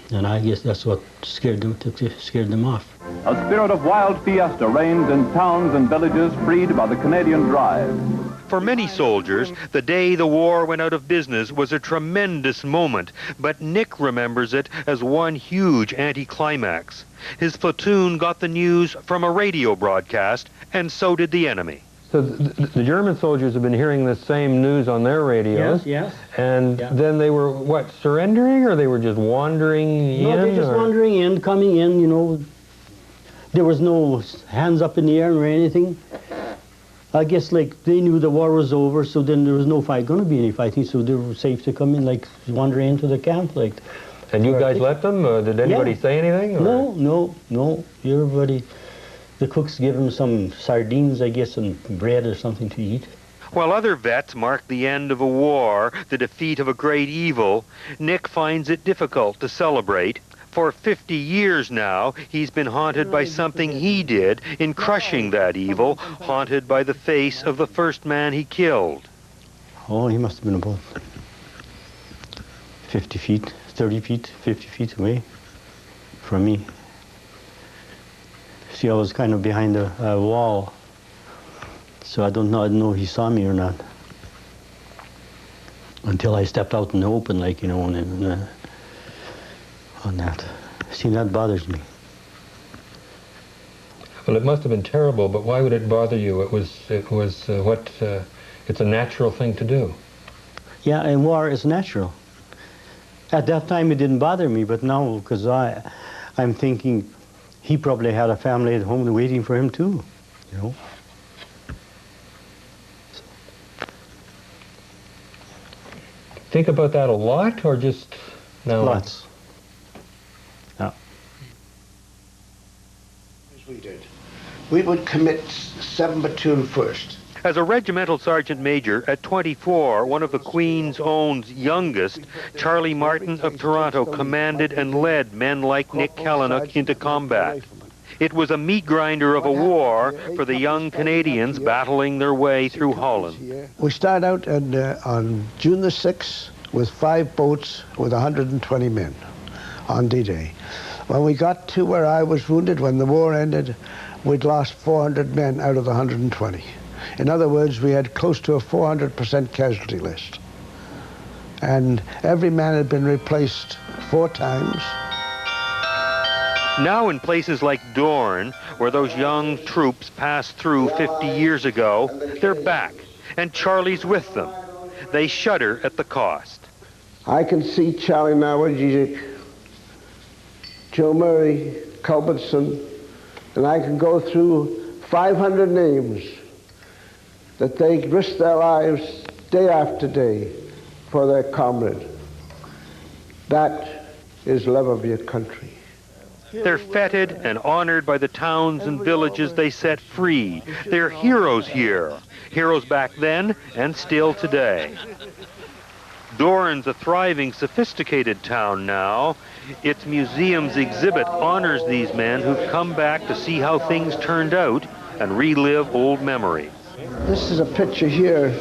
Speaker 12: And I guess that's what scared them off.
Speaker 16: A spirit of wild fiesta reigned in towns and villages freed by the Canadian drive.
Speaker 15: For many soldiers, the day the war went out of business was a tremendous moment, but Nick remembers it as one huge anticlimax. His platoon got the news from a radio broadcast, and so did the enemy.
Speaker 25: So the German soldiers have been hearing the same news on their radios.
Speaker 12: Yes.
Speaker 25: And then they were, what, surrendering, or they were just wandering in?
Speaker 12: No, they're just wandering in, coming in, There was no hands up in the air or anything. I guess, they knew the war was over, so then there was going to be any fighting, so they were safe to come in, wandering into the camp,
Speaker 25: And you guys let them? Did anybody say anything? Or?
Speaker 12: No. Everybody... The cooks give them some sardines, I guess, and bread or something to eat.
Speaker 15: While other vets mark the end of a war, the defeat of a great evil, Nick finds it difficult to celebrate. For 50 years now, he's been haunted by something he did in crushing that evil, haunted by the face of the first man he killed.
Speaker 12: Oh, he must have been about 50 feet, 30 feet, 50 feet away from me. See, I was kind of behind a wall, so I don't know if he saw me or not. Until I stepped out in the open, on that. See, that bothers me.
Speaker 25: Well, it must have been terrible, but why would it bother you? It's a natural thing to do.
Speaker 12: Yeah, and war is natural. At that time, it didn't bother me, but now, because I'm thinking, he probably had a family at home waiting for him too,
Speaker 25: Think about that a lot, or just now?
Speaker 12: Lots. Yeah.
Speaker 14: We did. We would commit 7 platoon first.
Speaker 15: As a regimental sergeant major at 24, one of the Queen's Own youngest, Charlie Martin of Toronto commanded and led men like Nick Kallenuk into combat. It was a meat grinder of a war for the young Canadians battling their way through Holland.
Speaker 14: We started out on June the 6th with 5 boats with 120 men on D-Day. When we got to where I was wounded, when the war ended, we'd lost 400 men out of the 120. In other words, we had close to a 400% casualty list. And every man had been replaced 4 times.
Speaker 15: Now in places like Dorne, where those young troops passed through 50 years ago, they're back. And Charlie's with them. They shudder at the cost.
Speaker 14: I can see Charlie Nawajic, Joe Murray, Culbertson, and I can go through 500 names that they risk their lives day after day for their comrade. That is love of your country.
Speaker 15: They're feted and honored by the towns and villages they set free. They're heroes here. Heroes back then and still today. Doran's a thriving, sophisticated town now. Its museum's exhibit honors these men who've come back to see how things turned out and relive old memories.
Speaker 14: This is a picture here,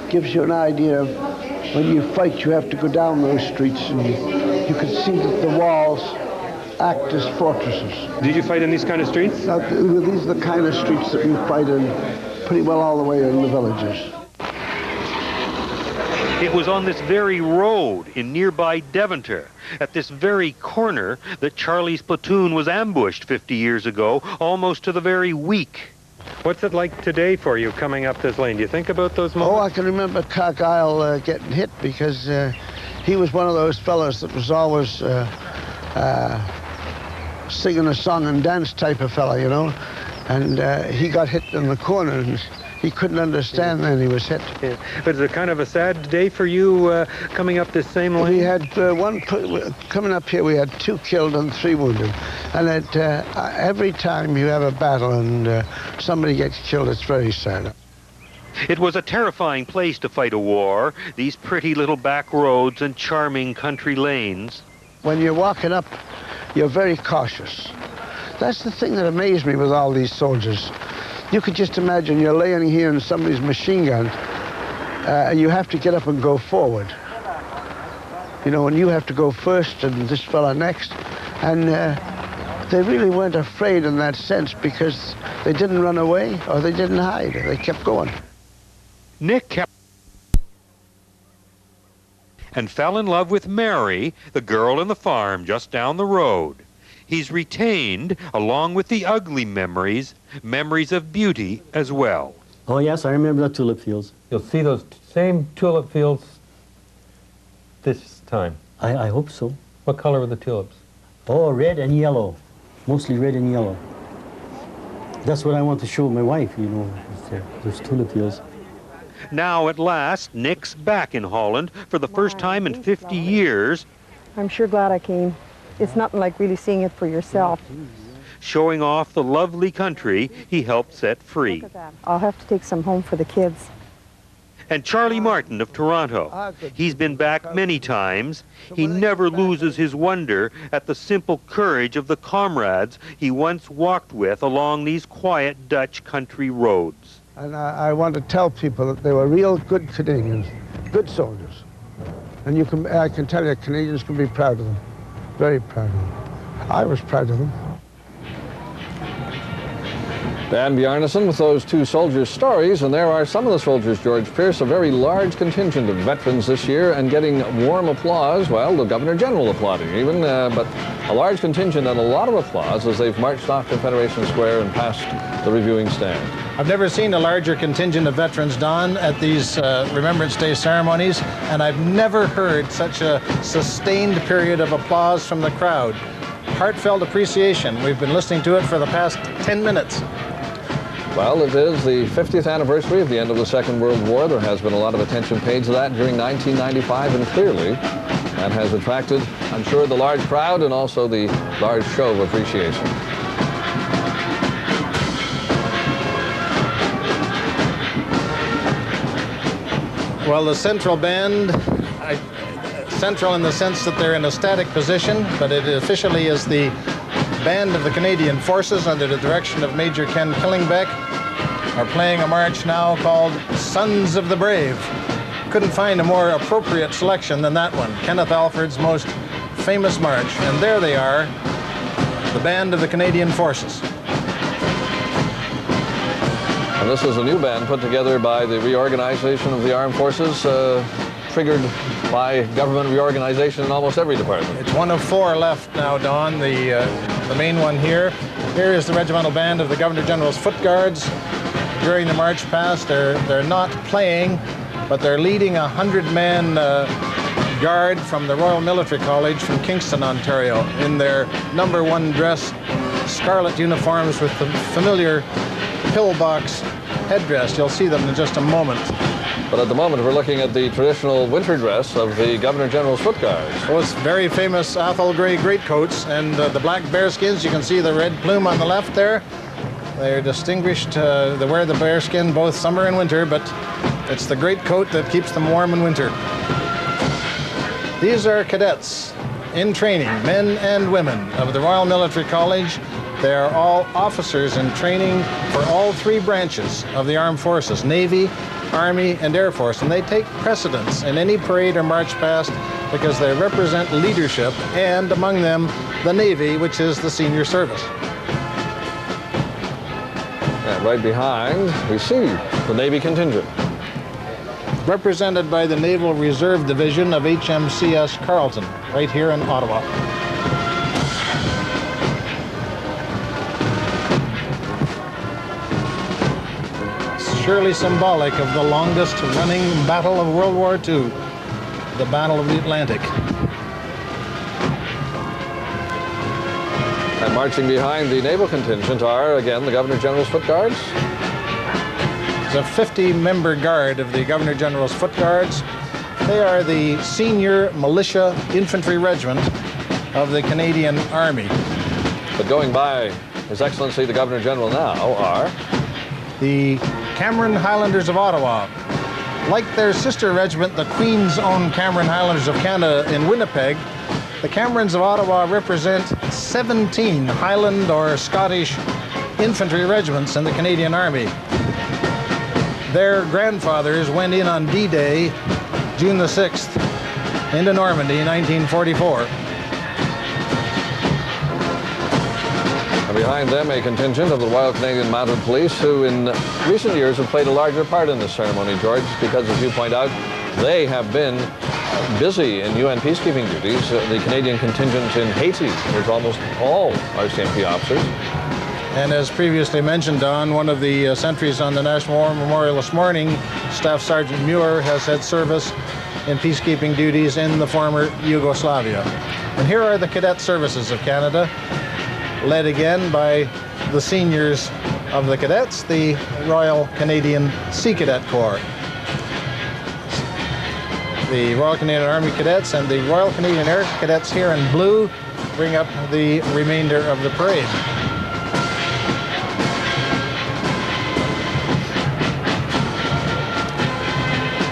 Speaker 14: gives you an idea of when you fight, you have to go down those streets, and you can see that the walls act as fortresses.
Speaker 17: Did you fight in these kind of streets?
Speaker 14: These are the kind of streets that we fight in pretty well all the way in the villages.
Speaker 15: It was on this very road in nearby Devonter, at this very corner, that Charlie's platoon was ambushed 50 years ago, almost to the very week.
Speaker 17: What's it like today for you coming up this lane? Do you think about those moments?
Speaker 14: Oh, I can remember Cargyle getting hit because he was one of those fellows that was always singing a song and dance type of fella, you know. And he got hit in the corner and he couldn't understand then he was hit.
Speaker 17: Yeah. But is it kind of a sad day for you coming up this same lane?
Speaker 14: We had coming up here, we had 2 killed and 3 wounded. And every time you have a battle and somebody gets killed, it's very sad.
Speaker 15: It was a terrifying place to fight a war, these pretty little back roads and charming country lanes.
Speaker 14: When you're walking up, you're very cautious. That's the thing that amazed me with all these soldiers. You could just imagine you're laying here in somebody's machine gun, and you have to get up and go forward. You know, and you have to go first and this fella next. And they really weren't afraid in that sense because they didn't run away or they didn't hide. They kept going.
Speaker 15: Nick kept and fell in love with Mary, the girl in the farm just down the road. He's retained, along with the ugly memories, memories of beauty as well.
Speaker 12: Oh yes, I remember the tulip fields.
Speaker 25: You'll see those same tulip fields this time.
Speaker 12: I hope so.
Speaker 25: What color were the tulips?
Speaker 12: Oh, red and yellow. Mostly red and yellow. That's what I want to show my wife, you know, those tulip fields.
Speaker 15: Now, at last, Nick's back in Holland for the first time in 50 years.
Speaker 18: I'm sure glad I came. It's nothing like really seeing it for yourself.
Speaker 15: Showing off the lovely country he helped set free.
Speaker 18: I'll have to take some home for the kids.
Speaker 15: And Charlie Martin of Toronto. He's been back many times. He never loses his wonder at the simple courage of the comrades he once walked with along these quiet Dutch country roads.
Speaker 14: And I want to tell people that they were real good Canadians, good soldiers. And I can tell you, Canadians can be proud of them. Very proud of them. I was proud of them.
Speaker 22: Dan Bjarnason with those 2 soldiers' stories, and there are some of the soldiers, George Pearce, a very large contingent of veterans this year, and getting warm applause, well, the Governor-General applauding even, but a large contingent and a lot of applause as they've marched off Confederation Square and past the reviewing stand.
Speaker 23: I've never seen a larger contingent of veterans, Don, at these Remembrance Day ceremonies, and I've never heard such a sustained period of applause from the crowd. Heartfelt appreciation. We've been listening to it for the past 10 minutes.
Speaker 22: Well, it is the 50th anniversary of the end of the Second World War. There has been a lot of attention paid to that during 1995, and clearly that has attracted, I'm sure, the large crowd and also the large show of appreciation.
Speaker 23: Well, the central band, central in the sense that they're in a static position, but it officially is the Band of the Canadian Forces under the direction of Major Ken Killingbeck are playing a march now called Sons of the Brave. Couldn't find a more appropriate selection than that one, Kenneth Alford's most famous march. And there they are, the Band of the Canadian Forces.
Speaker 22: And this is a new band put together by the reorganization of the armed forces, triggered by government reorganization in almost every department.
Speaker 23: It's one of 4 left now, Don, the main one here. Here is the regimental band of the Governor-General's Foot Guards. during the march past. They're not playing, but they're leading a 100-man guard from the Royal Military College from Kingston, Ontario, in their #1 dress, scarlet uniforms with the familiar pillbox headdress. You'll see them in just a moment.
Speaker 22: But at the moment, we're looking at the traditional winter dress of the Governor General's Foot Guards.
Speaker 23: Those very famous Athol grey greatcoats and the black bearskins. You can see the red plume on the left there. They're distinguished. They wear the bearskin both summer and winter, but it's the greatcoat that keeps them warm in winter. These are cadets in training, men and women of the Royal Military College. They are all officers in training for all 3 branches of the armed forces, Navy, Army, and Air Force, and they take precedence in any parade or march past because they represent leadership, and among them, the Navy, which is the senior service.
Speaker 22: And right behind, we see the Navy contingent.
Speaker 23: Represented by the Naval Reserve Division of HMCS Carleton, right here in Ottawa. Surely symbolic of the longest running battle of World War II, the Battle of the Atlantic.
Speaker 22: And marching behind the naval contingent are, again, the Governor General's Foot Guards.
Speaker 23: It's a 50-member guard of the Governor General's Foot Guards. They are the senior militia infantry regiment of the Canadian Army.
Speaker 22: But going by His Excellency the Governor General now are
Speaker 23: the Cameron Highlanders of Ottawa. Like their sister regiment, the Queen's Own Cameron Highlanders of Canada in Winnipeg, the Camerons of Ottawa represent 17 Highland or Scottish infantry regiments in the Canadian Army. Their grandfathers went in on D-Day, June the 6th, into Normandy in 1944.
Speaker 22: And behind them, a contingent of the Royal Canadian Mounted Police, who in recent years have played a larger part in this ceremony, George, because, as you point out, they have been busy in UN peacekeeping duties. The Canadian contingent in Haiti is almost all RCMP officers.
Speaker 23: And as previously mentioned, Don, one of the sentries on the National War Memorial this morning, Staff Sergeant Muir, has had service in peacekeeping duties in the former Yugoslavia. And here are the Cadet Services of Canada, led again by the seniors of the cadets, the Royal Canadian Sea Cadet Corps. The Royal Canadian Army Cadets and the Royal Canadian Air Cadets here in blue bring up the remainder of the parade.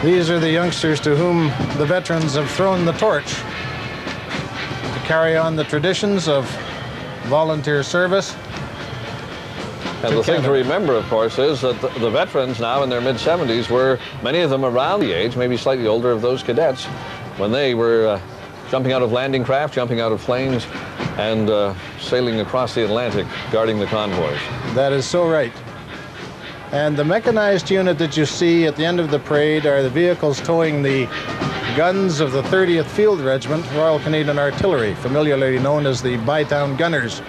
Speaker 23: These are the youngsters to whom the veterans have thrown the torch to carry on the traditions of volunteer service.
Speaker 22: And the thing to remember, of course, is that the veterans now in their mid-70s were, many of them around the age, maybe slightly older, of those cadets when they were jumping out of landing craft, jumping out of planes, and sailing across the Atlantic, guarding the convoys.
Speaker 23: That is so right. And the mechanized unit that you see at the end of the parade are the vehicles towing the guns of the 30th Field Regiment, Royal Canadian Artillery, familiarly known as the Bytown Gunners.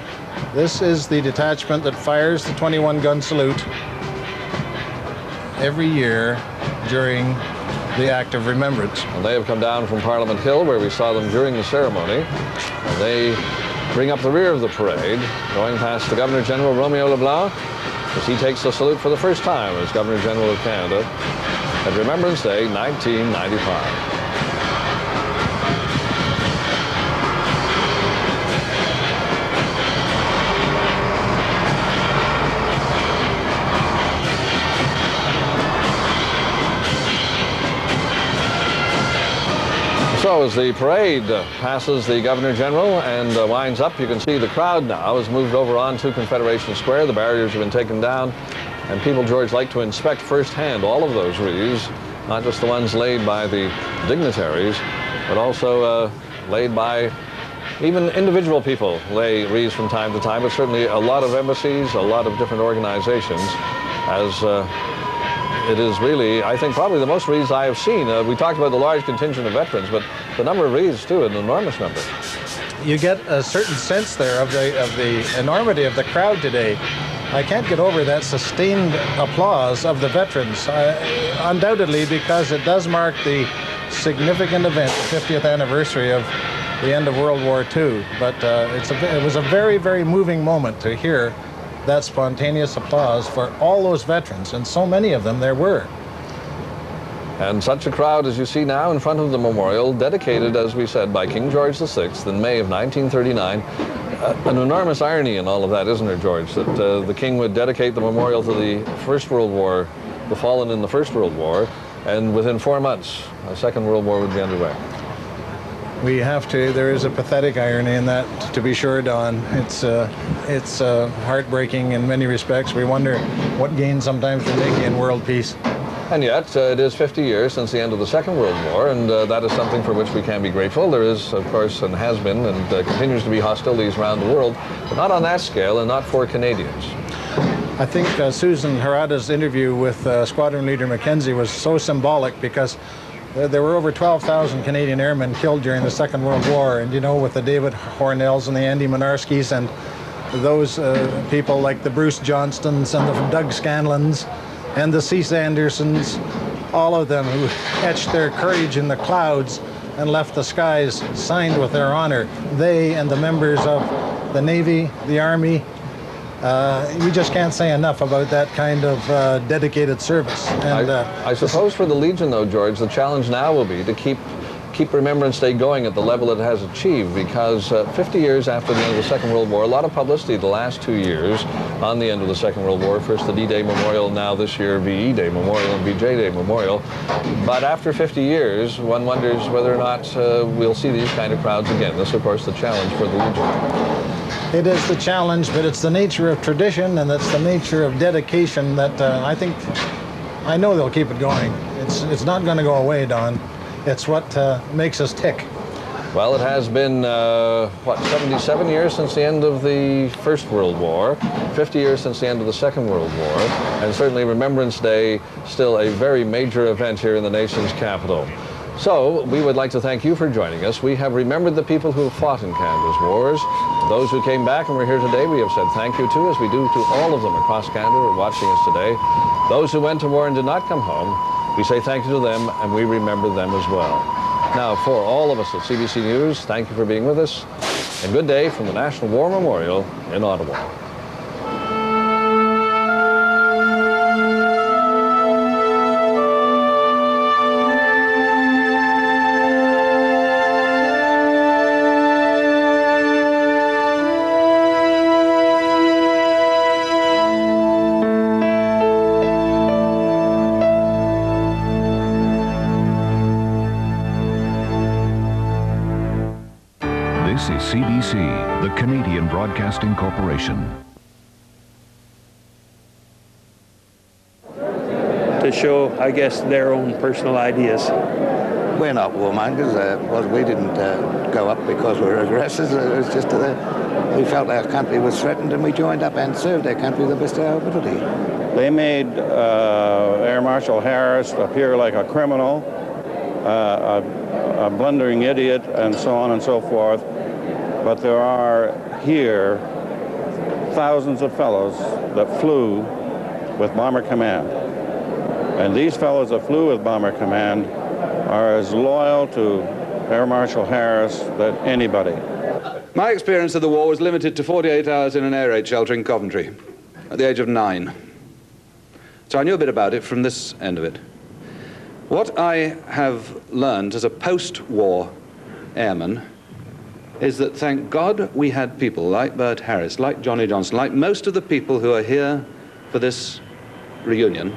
Speaker 23: This is the detachment that fires the 21-gun salute every year during the Act of Remembrance.
Speaker 22: And they have come down from Parliament Hill, where we saw them during the ceremony. And they bring up the rear of the parade, going past the Governor General Romeo Leblanc, as he takes the salute for the first time as Governor General of Canada at Remembrance Day, 1995. So as the parade passes the Governor General and winds up, you can see the crowd now has moved over onto Confederation Square. The barriers have been taken down, and people, George, like to inspect firsthand all of those wreaths, not just the ones laid by the dignitaries, but also laid by even individual people lay wreaths from time to time, but certainly a lot of embassies, a lot of different organizations, as it is really, I think, probably the most wreaths I have seen. We talked about the large contingent of veterans, but the number of wreaths, too, an enormous number.
Speaker 23: You get a certain sense there of the enormity of the crowd today. I can't get over that sustained applause of the veterans, undoubtedly because it does mark the significant event, the 50th anniversary of the end of World War II. But it was a very, very moving moment to hear that spontaneous applause for all those veterans, and so many of them there were.
Speaker 22: And such a crowd as you see now in front of the memorial, dedicated, as we said, by King George VI in May of 1939. An enormous irony in all of that, isn't there, George, that the King would dedicate the memorial to the First World War, the fallen in the First World War, and within 4 months, a Second World War would be underway.
Speaker 23: We have to, there is a pathetic irony in that, to be sure, Don. It's heartbreaking in many respects. We wonder what gain sometimes we're making in world peace.
Speaker 22: And yet, it is 50 years since the end of the Second World War, and that is something for which we can be grateful. There is, of course, and has been, and continues to be hostilities around the world, but not on that scale and not for Canadians.
Speaker 23: I think Susan Harada's interview with Squadron Leader Mackenzie was so symbolic because there were over 12,000 Canadian airmen killed during the Second World War, and you know, with the David Hornells and the Andy Minarskis and those people like the Bruce Johnstons and the Doug Scanlons and the C. Sandersons, all of them who etched their courage in the clouds and left the skies signed with their honor. They and the members of the Navy, the Army, we just can't say enough about that kind of dedicated service. And
Speaker 22: I suppose for the Legion, though, George, the challenge now will be to keep Remembrance Day going at the level it has achieved, because 50 years after the end of the Second World War, a lot of publicity the last 2 years on the end of the Second World War. First the D-Day Memorial, now this year VE Day Memorial and VJ Day Memorial. But after 50 years, one wonders whether or not we'll see these kind of crowds again. This, of course, the challenge for the Legion.
Speaker 23: It is the challenge, but it's the nature of tradition and it's the nature of dedication that I know they'll keep it going. It's not going to go away, Don. It's what makes us tick.
Speaker 22: Well, it has been, 77 years since the end of the First World War, 50 years since the end of the Second World War, and certainly Remembrance Day still a very major event here in the nation's capital. So, we would like to thank you for joining us. We have remembered the people who have fought in Canada's wars. Those who came back and were here today, we have said thank you to, as we do to all of them across Canada who are watching us today. Those who went to war and did not come home, we say thank you to them, and we remember them as well. Now, for all of us at CBC News, thank you for being with us, and good day from the National War Memorial in Ottawa.
Speaker 10: This is CBC, the Canadian Broadcasting Corporation.
Speaker 13: To show, I guess, their own personal ideas.
Speaker 19: We're not warmongers. We didn't go up because we were aggressors. It was just we felt our country was threatened and we joined up and served our country to the best of our ability.
Speaker 20: They made Air Marshal Harris appear like a criminal, a blundering idiot, and so on and so forth. But there are here thousands of fellows that flew with Bomber Command. And these fellows that flew with Bomber Command are as loyal to Air Marshal Harris than anybody.
Speaker 21: My experience of the war was limited to 48 hours in an air raid shelter in Coventry at the age of 9. So I knew a bit about it from this end of it. What I have learned as a post-war airman is that, thank God, we had people like Bert Harris, like Johnny Johnson, like most of the people who are here for this reunion,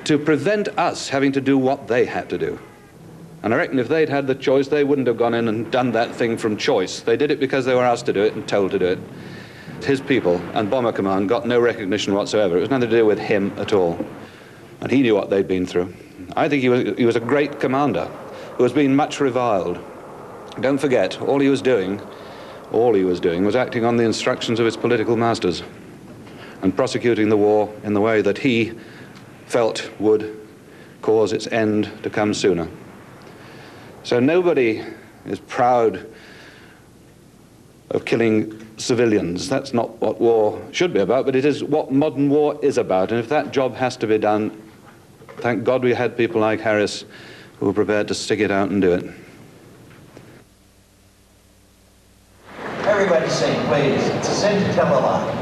Speaker 21: to prevent us having to do what they had to do. And I reckon if they'd had the choice, they wouldn't have gone in and done that thing from choice. They did it because they were asked to do it and told to do it. His people and Bomber Command got no recognition whatsoever. It was nothing to do with him at all. And he knew what they'd been through. I think he was a great commander who has been much reviled. Don't forget, all he was doing was acting on the instructions of his political masters and prosecuting the war in the way that he felt would cause its end to come sooner. So nobody is proud of killing civilians. That's not what war should be about, but it is what modern war is about. And if that job has to be done, thank God we had people like Harris who were prepared to stick it out and do it.
Speaker 1: Everybody sing, please. It's a sin to tell a lie.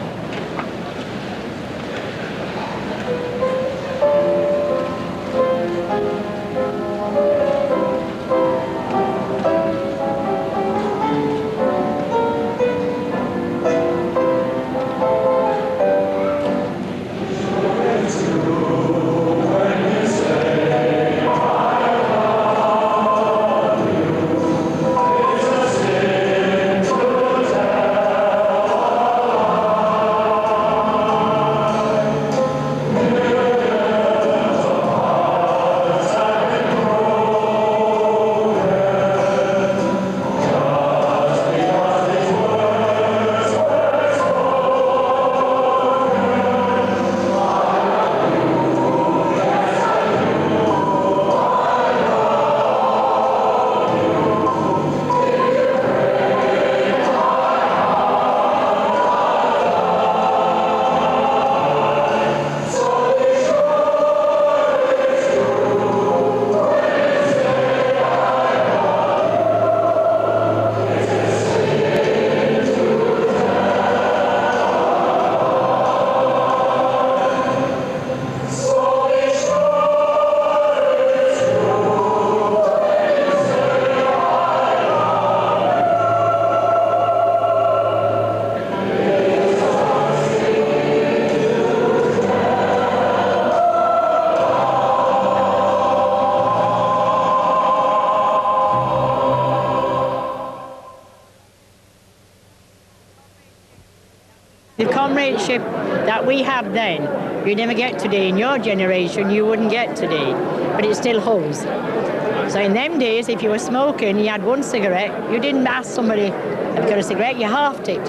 Speaker 2: The comradeship that we have then, you never get today. In your generation, you wouldn't get today, but it still holds. So in them days, if you were smoking, you had one cigarette, you didn't ask somebody, have you got a cigarette? You halved it.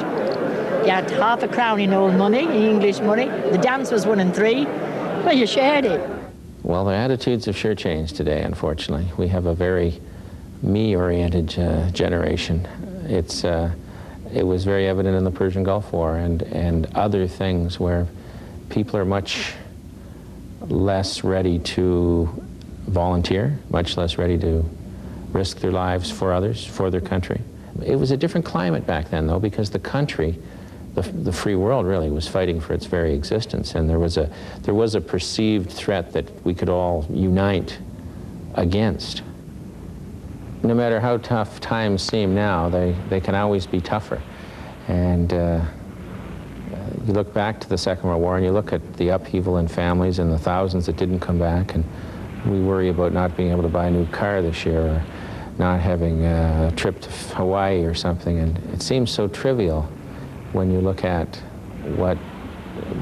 Speaker 2: You had half a crown in old money, in English money. The dance was 1 and 3. Well, you shared it.
Speaker 3: Well, the attitudes have sure changed today, unfortunately. We have a very me-oriented generation. It was very evident in the Persian Gulf War and other things where people are much less ready to volunteer, much less ready to risk their lives for others, for their country. It was a different climate back then, though, because the country, the free world really, was fighting for its very existence, and there was a perceived threat that we could all unite against. No matter how tough times seem now, they can always be tougher. And you look back to the Second World War and you look at the upheaval in families and the thousands that didn't come back, and we worry about not being able to buy a new car this year or not having a trip to Hawaii or something, and it seems so trivial when you look at what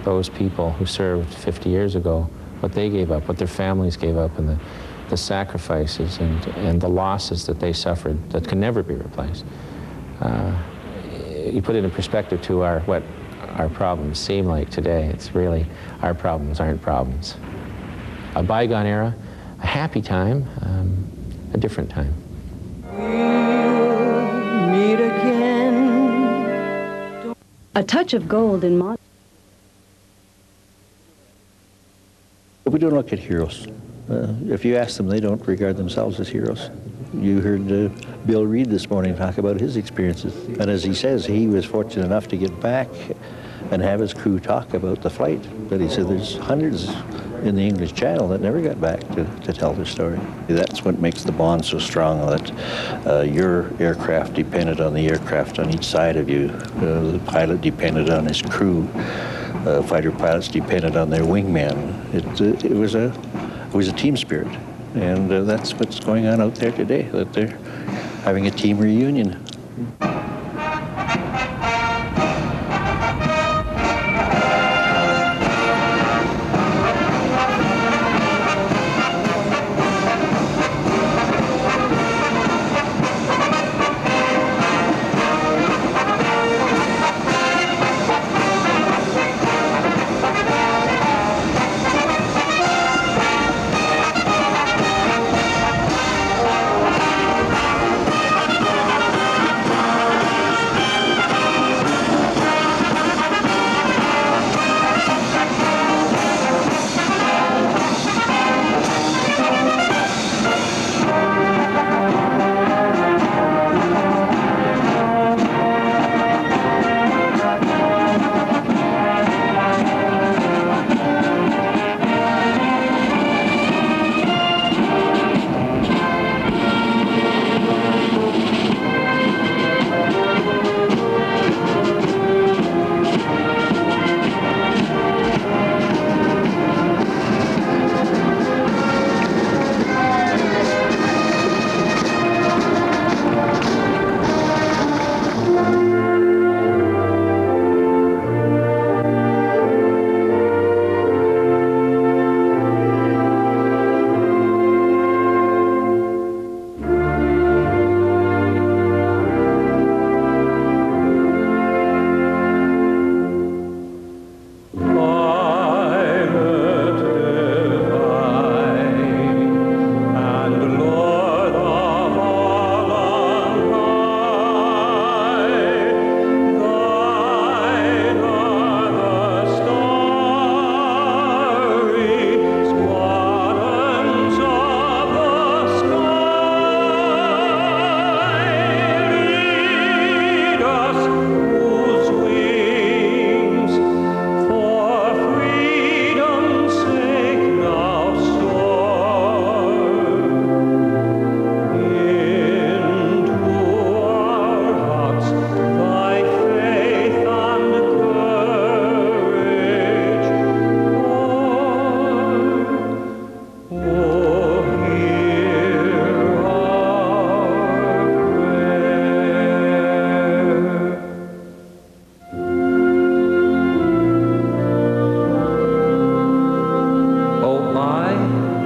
Speaker 3: those people who served 50 years ago, what they gave up, what their families gave up, and the sacrifices and the losses that they suffered that can never be replaced. You put it in perspective to what our problems seem like today. It's really, our problems aren't problems. A bygone era, a happy time, a different time.
Speaker 4: We'll meet again.
Speaker 5: A touch of gold in modern.
Speaker 26: We don't look at heroes. If you ask them, they don't regard themselves as heroes. You heard Bill Reed this morning talk about his experiences. And as he says, he was fortunate enough to get back and have his crew talk about the flight. But he said there's hundreds in the English Channel that never got back to tell their story. That's what makes the bond so strong, that your aircraft depended on the aircraft on each side of you. The pilot depended on his crew. Fighter pilots depended on their wingman. It was a team spirit, and that's what's going on out there today, that they're having a team reunion.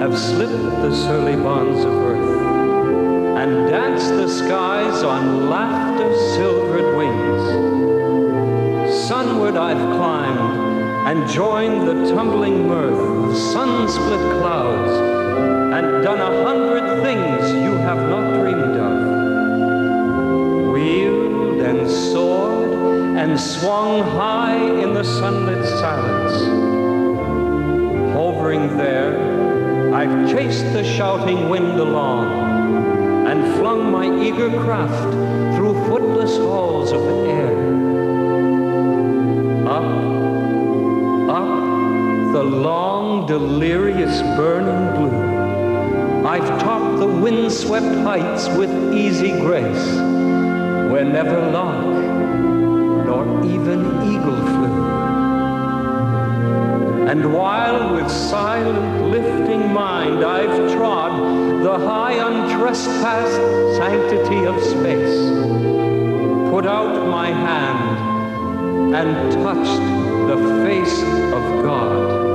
Speaker 4: have slipped the surly bonds of earth and danced the skies on laughter's silvered wings. Sunward I've climbed and joined the tumbling mirth of sun-split clouds and done 100 things you have not dreamed of. Wheeled and soared and swung high in the sunlit silence. Hovering there, I've chased the shouting wind along and flung my eager craft through footless halls of air. Up, the long, delirious, burning blue. I've topped the wind-swept heights with easy grace, where never lark nor even eagle flew. And while with silent, lifting mind I've trod the high, untrespassed sanctity of space, put out my hand and touched the face of God.